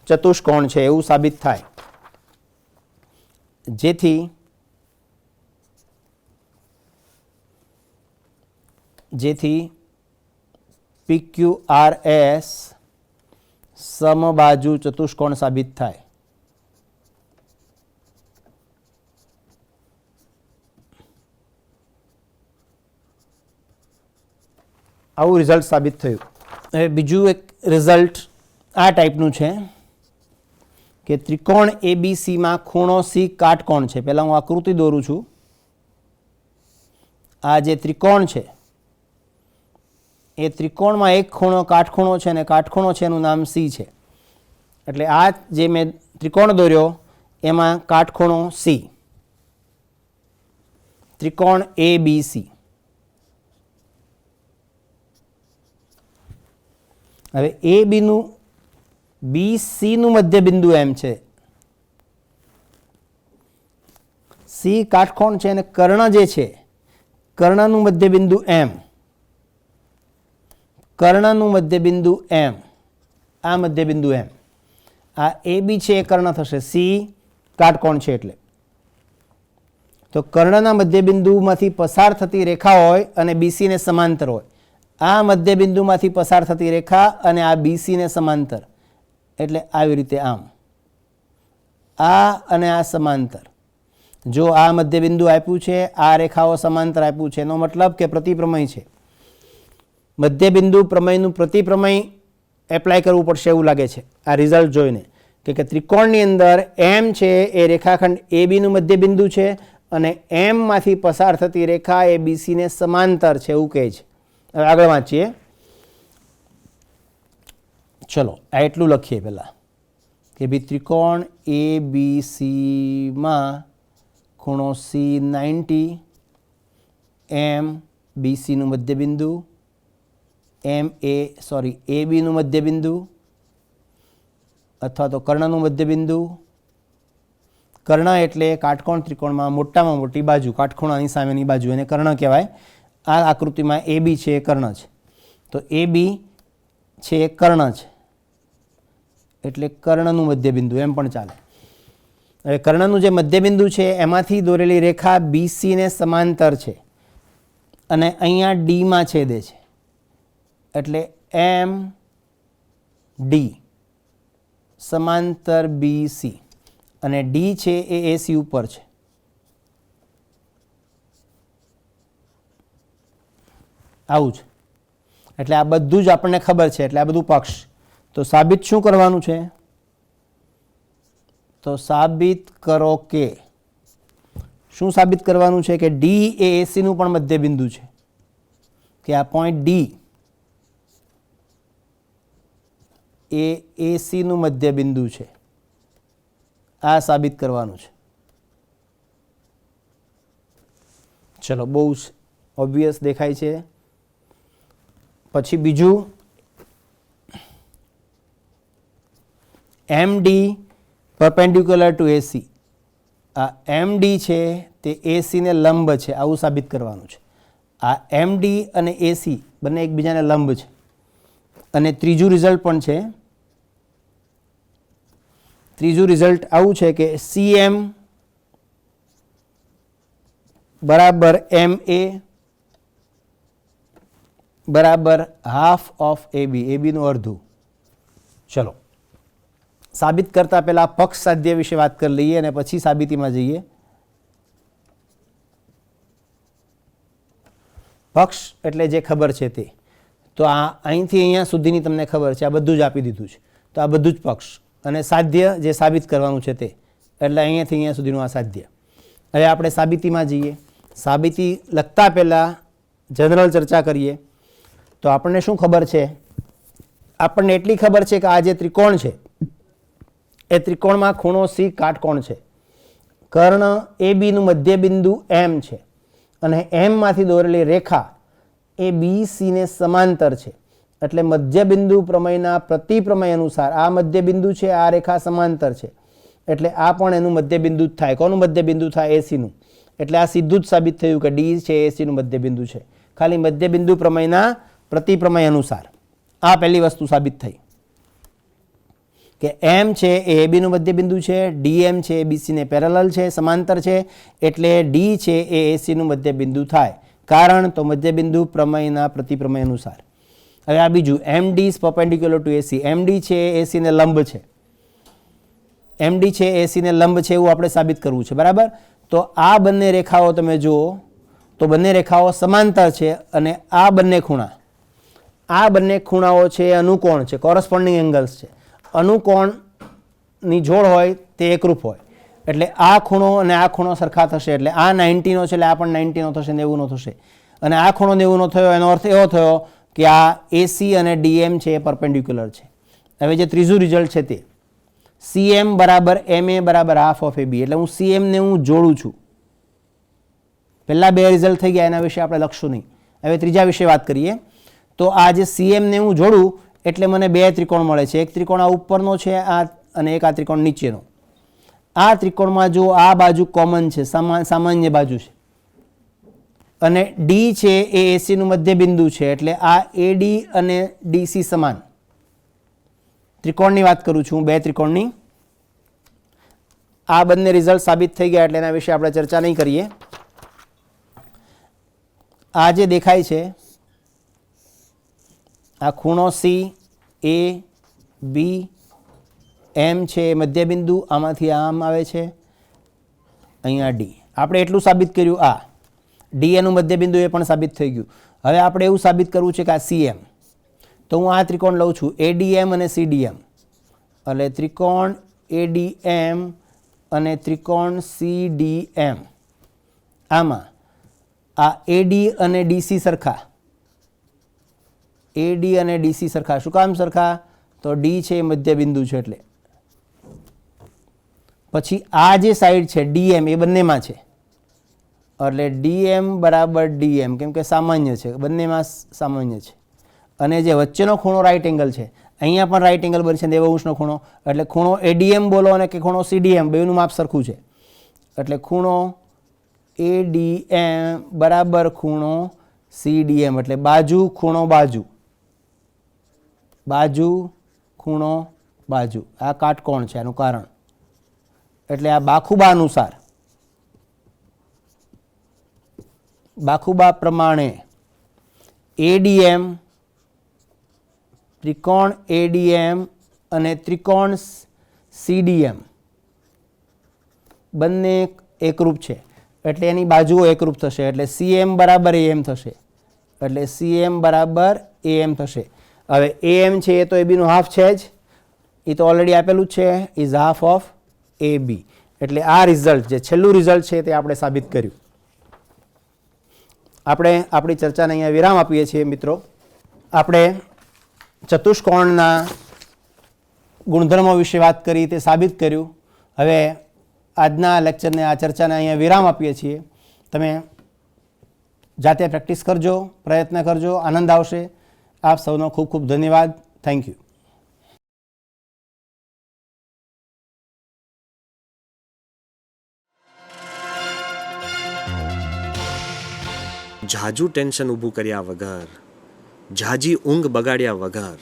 ચતુષ્કોણ છે એવું સાબિત થાય. જેથી PQRS સમબાજુ ચતુષ્કોણ સાબિત થાય. આવું રિઝલ્ટ સાબિત થયું. હવે બીજું એક રિઝલ્ટ આ ટાઈપનું છે કે ત્રિકોણ ABCમાં ખૂણો C કાટકોણ છે. પહેલાં હું આકૃતિ દોરું છું. આ જે ત્રિકોણ છે એ ત્રિકોણમાં એક ખૂણો કાટખૂણો છે અને કાટખૂણો છે એનું નામ C છે. એટલે આ જે મેં ત્રિકોણ દોર્યો એમાં કાટખૂણો C, ત્રિકોણ ABC. હવે BC નું મધ્ય બિંદુ એમ છે, સી કાટકોણ છે અને કર્ણ જે છે, કર્ણનું મધ્યબિંદુ એમ, કર્ણનું મધ્યબિંદુ એમ, આ મધ્યબિંદુ એમ, આ એ બી છે એ કર્ણ થશે, સી કાટકોણ છે એટલે. તો કર્ણના મધ્યબિંદુમાંથી પસાર થતી રેખા હોય અને બીસીને સમાંતર હોય, આ મધ્યબિંદુમાંથી પસાર થતી રેખા અને આ બીસીને સમાંતર, એટલે આવી રીતે આમ, આ અને આ સમાંતર. જો આ મધ્યબિંદુ આપ્યું છે, આ રેખાઓ સમાંતર આપ્યું છે, એનો મતલબ કે પ્રતિપ્રમેય છે. મધ્યબિંદુ પ્રમેયનું પ્રતિપ્રમેય એપ્લાય કરવું પડશે એવું લાગે છે આ રિઝલ્ટ જોઈને, કે ત્રિકોણની અંદર એમ છે એ રેખાખંડ એ બીનું મધ્યબિંદુ છે અને એમમાંથી પસાર થતી રેખા એ બીસીને સમાંતર છે એવું કહે છે. હવે આગળ વાંચીએ. ચલો આ એટલું લખીએ પહેલાં કે ભાઈ ત્રિકોણ એ બી સીમાં ખૂણો સી 90, એમ બીસીનું મધ્યબિંદુ, એ બીનું મધ્યબિંદુ અથવા તો કર્ણનું મધ્યબિંદુ. કર્ણ એટલે કાટકોણ ત્રિકોણમાં મોટામાં મોટી બાજુ, કાટખૂણાની સામેની બાજુ, એને કર્ણ કહેવાય. આ આકૃતિમાં એ બી છે એ કર્ણ છે, તો એ બી છે એ કર્ણ છે એટલે કર્ણનું મધ્યબિંદુ એમ પણ ચાલે. હવે કર્ણનું જે મધ્યબિંદુ છે એમાંથી દોરેલી રેખા બીસીને સમાંતર છે અને અહીંયા ડીમાં છેદે છે, એટલે એમ ડી સમાંતર બીસી, અને ડી છે એ એસી ઉપર છે. આવું છે. એટલે આ બધું જ આપણને ખબર છે, એટલે આ બધું પક્ષ. તો સાબિત શું કરવાનું છે? તો સાબિત કરો કે, શું સાબિત કરવાનું છે? કે ડી એ એસીનું પણ મધ્યબિંદુ છે, કે આ પોઈન્ટ ડી એ એસીનું મધ્યબિંદુ છે. આ સાબિત કરવાનું છે. ચલો, બહુ ઓબ્વિયસ દેખાય છે. પછી બીજું, એમ ડી પરપેન્ડિક્યુલર ટુ એસી. આ એમ ડી છે તે એસીને લંબ છે, આવું સાબિત કરવાનું છે. આ એમ ડી અને એસી બંને એકબીજાને લંબ છે. અને ત્રીજું રિઝલ્ટ પણ છે. ત્રીજું રિઝલ્ટ આવું છે કે CM બરાબર MA બરાબર હાફ ઓફ AB, ABનું અડધું. ચલો, સાબિત કરતા પહેલા પક્ષ સાધ્ય વિશે વાત કરી લઈએ અને પછી સાબિતીમાં જઈએ. પક્ષ એટલે જે ખબર છે તે, તો આ અહીંથી અહીંયા સુધીની તમને ખબર છે, આ બધું જ આપી દીધું છે, તો આ બધું જ પક્ષ. અને સાધ્ય જે સાબિત કરવાનું છે તે, એટલે અહીંયાથી અહીંયા સુધીનું આ સાધ્ય. હવે આપણે સાબિતીમાં જઈએ. સાબિતી લખતા પહેલાં જનરલ ચર્ચા કરીએ. તો આપણને શું ખબર છે? આપણને એટલી ખબર છે કે આ જે ત્રિકોણ છે એ ત્રિકોણમાં ખૂણો સી કાટકોણ છે, કર્ણ એ બીનું મધ્યબિંદુ એમ છે અને એમમાંથી દોરેલી રેખા એ બી સીને સમાંતર છે. એટલે મધ્યબિંદુ પ્રમેયના પ્રતિપ્રમેય અનુસાર આ મધ્યબિંદુ છે, આ રેખા સમાંતર છે, એટલે આ પણ એનું મધ્યબિંદુ જ થાય. કોનું મધ્યબિંદુ થાય? એસીનું. એટલે આ સીધું જ સાબિત થયું કે ડી છે એસીનું મધ્યબિંદુ છે, ખાલી મધ્યબિંદુ પ્રમેયના પ્રતિપ્રમેય અનુસાર. આ પહેલી વસ્તુ સાબિત થઈ કે એમ છે એ એબીનું મધ્યબિંદુ છે, ડીએમ છે એ બીસીને પેરેલલ છે, સમાંતર છે, એટલે ડી છે એ એસીનું મધ્યબિંદુ થાય. કારણ તો મધ્યબિંદુ પ્રમેયના પ્રતિપ્રમેય અનુસાર. હવે આ બીજું, M D is perpendicular to AC. M D છે એ એસીને લંબ છે, એમ ડી છે એસીને લંબ છે એવું આપણે સાબિત કરવું છે, બરાબર. તો આ બંને રેખાઓ તમે જુઓ તો બંને રેખાઓ સમાંતર છે અને આ બંને ખૂણાઓ છે એ અનુકોણ છે, કોરસ્પોન્ડિંગ એંગલ્સ છે. અનુકોણની જોડ હોય તે એકરૂપ હોય, એટલે આ ખૂણો અને આ ખૂણો સરખા થશે, એટલે આ 90નો છે એટલે આ પણ 90નો થશે, 90નો થશે. અને આ ખૂણો 90નો થયો, એનો અર્થ એવો થયો કે આ એસી અને ડીએમ છે એ પરપેન્ડિક્યુલર છે. હવે જે ત્રીજું રિઝલ્ટ છે તે CM બરાબર MA બરાબર હાફ ઓફ AB, એટલે હું CM ને હું જોડું છું. પહેલા બે રિઝલ્ટ થઈ ગયા, એના વિશે આપણે લખશું નહીં. હવે ત્રીજા વિશે વાત કરીએ. તો આ જે CM ને હું જોડું એટલે મને બે ત્રિકોણ મળે છે. એક ત્રિકોણ આ ઉપરનો છે આ, અને એક આ ત્રિકોણ નીચેનો. આ ત્રિકોણમાં જો આ બાજુ કોમન છે, સામાન્ય બાજુ છે, અને ડી છે એ એસીનું મધ્ય બિંદુ છે, એટલે આ એડી અને ડીસી સમાન. ત્રિકોણની વાત કરું છું, 2 ત્રિકોણની. આ બંને રિઝલ્ટ સાબિત થઈ ગયા એટલે એના વિશે આપણે ચર્ચા નહીં કરીએ. આ જે દેખાય છે આ ખૂણો સી એ બી એમ છે મધ્યબિંદુ, આમાંથી આમ આવે છે, અહીંયા ડી. આપણે એટલું સાબિત કર્યું. આ ડી એનું મધ્યબિંદુ એ પણ સાબિત થઈ ગયું. હવે આપણે એવું સાબિત કરવું છે કે આ સી એમ. તો હું આ ત્રિકોણ લઉં છું એડીએમ અને સીડીએમ, એટલે ત્રિકોણ એડીએમ અને ત્રિકોણ સીડીએમ. આમાં આ એડી અને ડીસી સરખા, એડી અને ડીસી સરખા. શું કામ સરખા? તો ડી છે એ મધ્યબિંદુ છે એટલે. પછી આ જે સાઈડ છે ડીએમ એ બંનેમાં છે, એટલે ડીએમ બરાબર ડીએમ, કેમ કે સામાન્ય છે, બંનેમાં સામાન્ય છે. અને જે વચ્ચેનો ખૂણો રાઈટ એંગલ છે, અહીંયા પણ રાઈટ એંગલ બનશે દેવવંશનો ખૂણો, એટલે ખૂણો એડીએમ બોલો અને કે ખૂણો સીડીએમ બેનું માપ સરખું છે, એટલે ખૂણો એડીએમ બરાબર ખૂણો સીડીએમ, એટલે બાજુ ખૂણો બાજુ, બાજુ ખૂણો બાજુ. આ કાટકોણ છે આનું કારણ. એટલે આ બાખુબા અનુસાર, બાખુબા પ્રમાણે એડીએમ, ત્રિકોણ એડીએમ અને ત્રિકોણ સીડીએમ બંને એકરૂપ છે, એટલે એની બાજુઓ એકરૂપ થશે, એટલે સીએમ બરાબર એમ થશે, એટલે સીએમ બરાબર એમ થશે. હવે એમ છે એ તો એબીનું હાફ છે જ, એ તો ઓલરેડી આપેલું જ છે, ઇઝ હાફ ઓફ એ બી. એટલે આ રિઝલ્ટ જે છેલ્લું રિઝલ્ટ છે તે આપણે સાબિત કર્યું. આપણે આપણી ચર્ચાને અહીંયા વિરામ આપીએ છીએ મિત્રો. આપણે ચતુષ્કોણના ગુણધર્મો વિશે વાત કરી, તે સાબિત કર્યું. હવે આજના લેક્ચરને, આ ચર્ચાને અહીંયા વિરામ આપીએ છીએ. તમે જાતે પ્રેક્ટિસ કરજો, પ્રયત્ન કરજો, આનંદ આવશે. આપ સૌનો ખૂબ ખૂબ ધન્યવાદ. Thank you. ઝાઝું ટેન્શન ઊભું કર્યા વગર, ઝાઝી ઊંઘ બગાડ્યા વગર,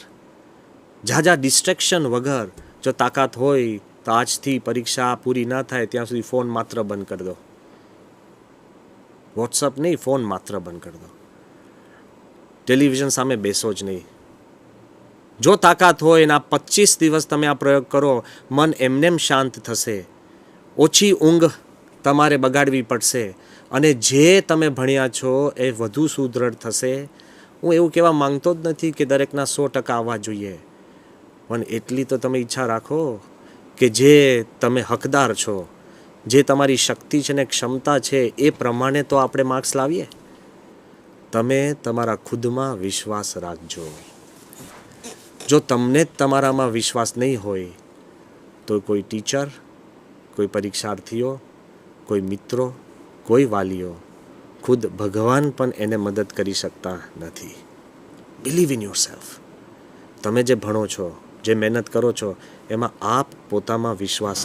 ઝાઝા ડિસ્ટ્રેક્શન વગર જો તાકાત હોય તો આજથી પરીક્ષા પૂરી ના થાય ત્યાં સુધી ફોન માત્ર બંધ કરી દો. વોટ્સઅપ નહીં, ફોન માત્ર બંધ કરી દો. ટેલિવિઝન સામે બેસો જ નહીં. જો તાકાત હોય એના 25 દિવસ તમે આ પ્રયોગ કરો, મન એમનેમ શાંત થશે. ઓછી ઊંઘ તમારે બગાડવી પડશે અને જે તમે ભણ્યા છો એ વધુ સુદૃઢ થશે. હું એવું કહેવા માંગતો જ નથી કે દરેકના 100% આવવા જોઈએ, પણ એટલી તો તમે ઈચ્છા રાખો કે જે તમે હકદાર છો, જે તમારી શક્તિ છે ને ક્ષમતા છે એ પ્રમાણે તો આપણે માર્ક્સ લાવીએ. તમે તમારા ખુદમાં વિશ્વાસ રાખજો. જો તમને જ તમારામાં વિશ્વાસ નહીં હોય તો કોઈ ટીચર, કોઈ પરીક્ષાર્થીઓ, કોઈ મિત્રો, કોઈ વાલીઓ, ખુદ ભગવાન પણ એને મદદ કરી શકતા નથી. Believe in your self. તમે જે ભણો છો, જે મહેનત કરો છો, એમાં આપ પોતામાં વિશ્વાસ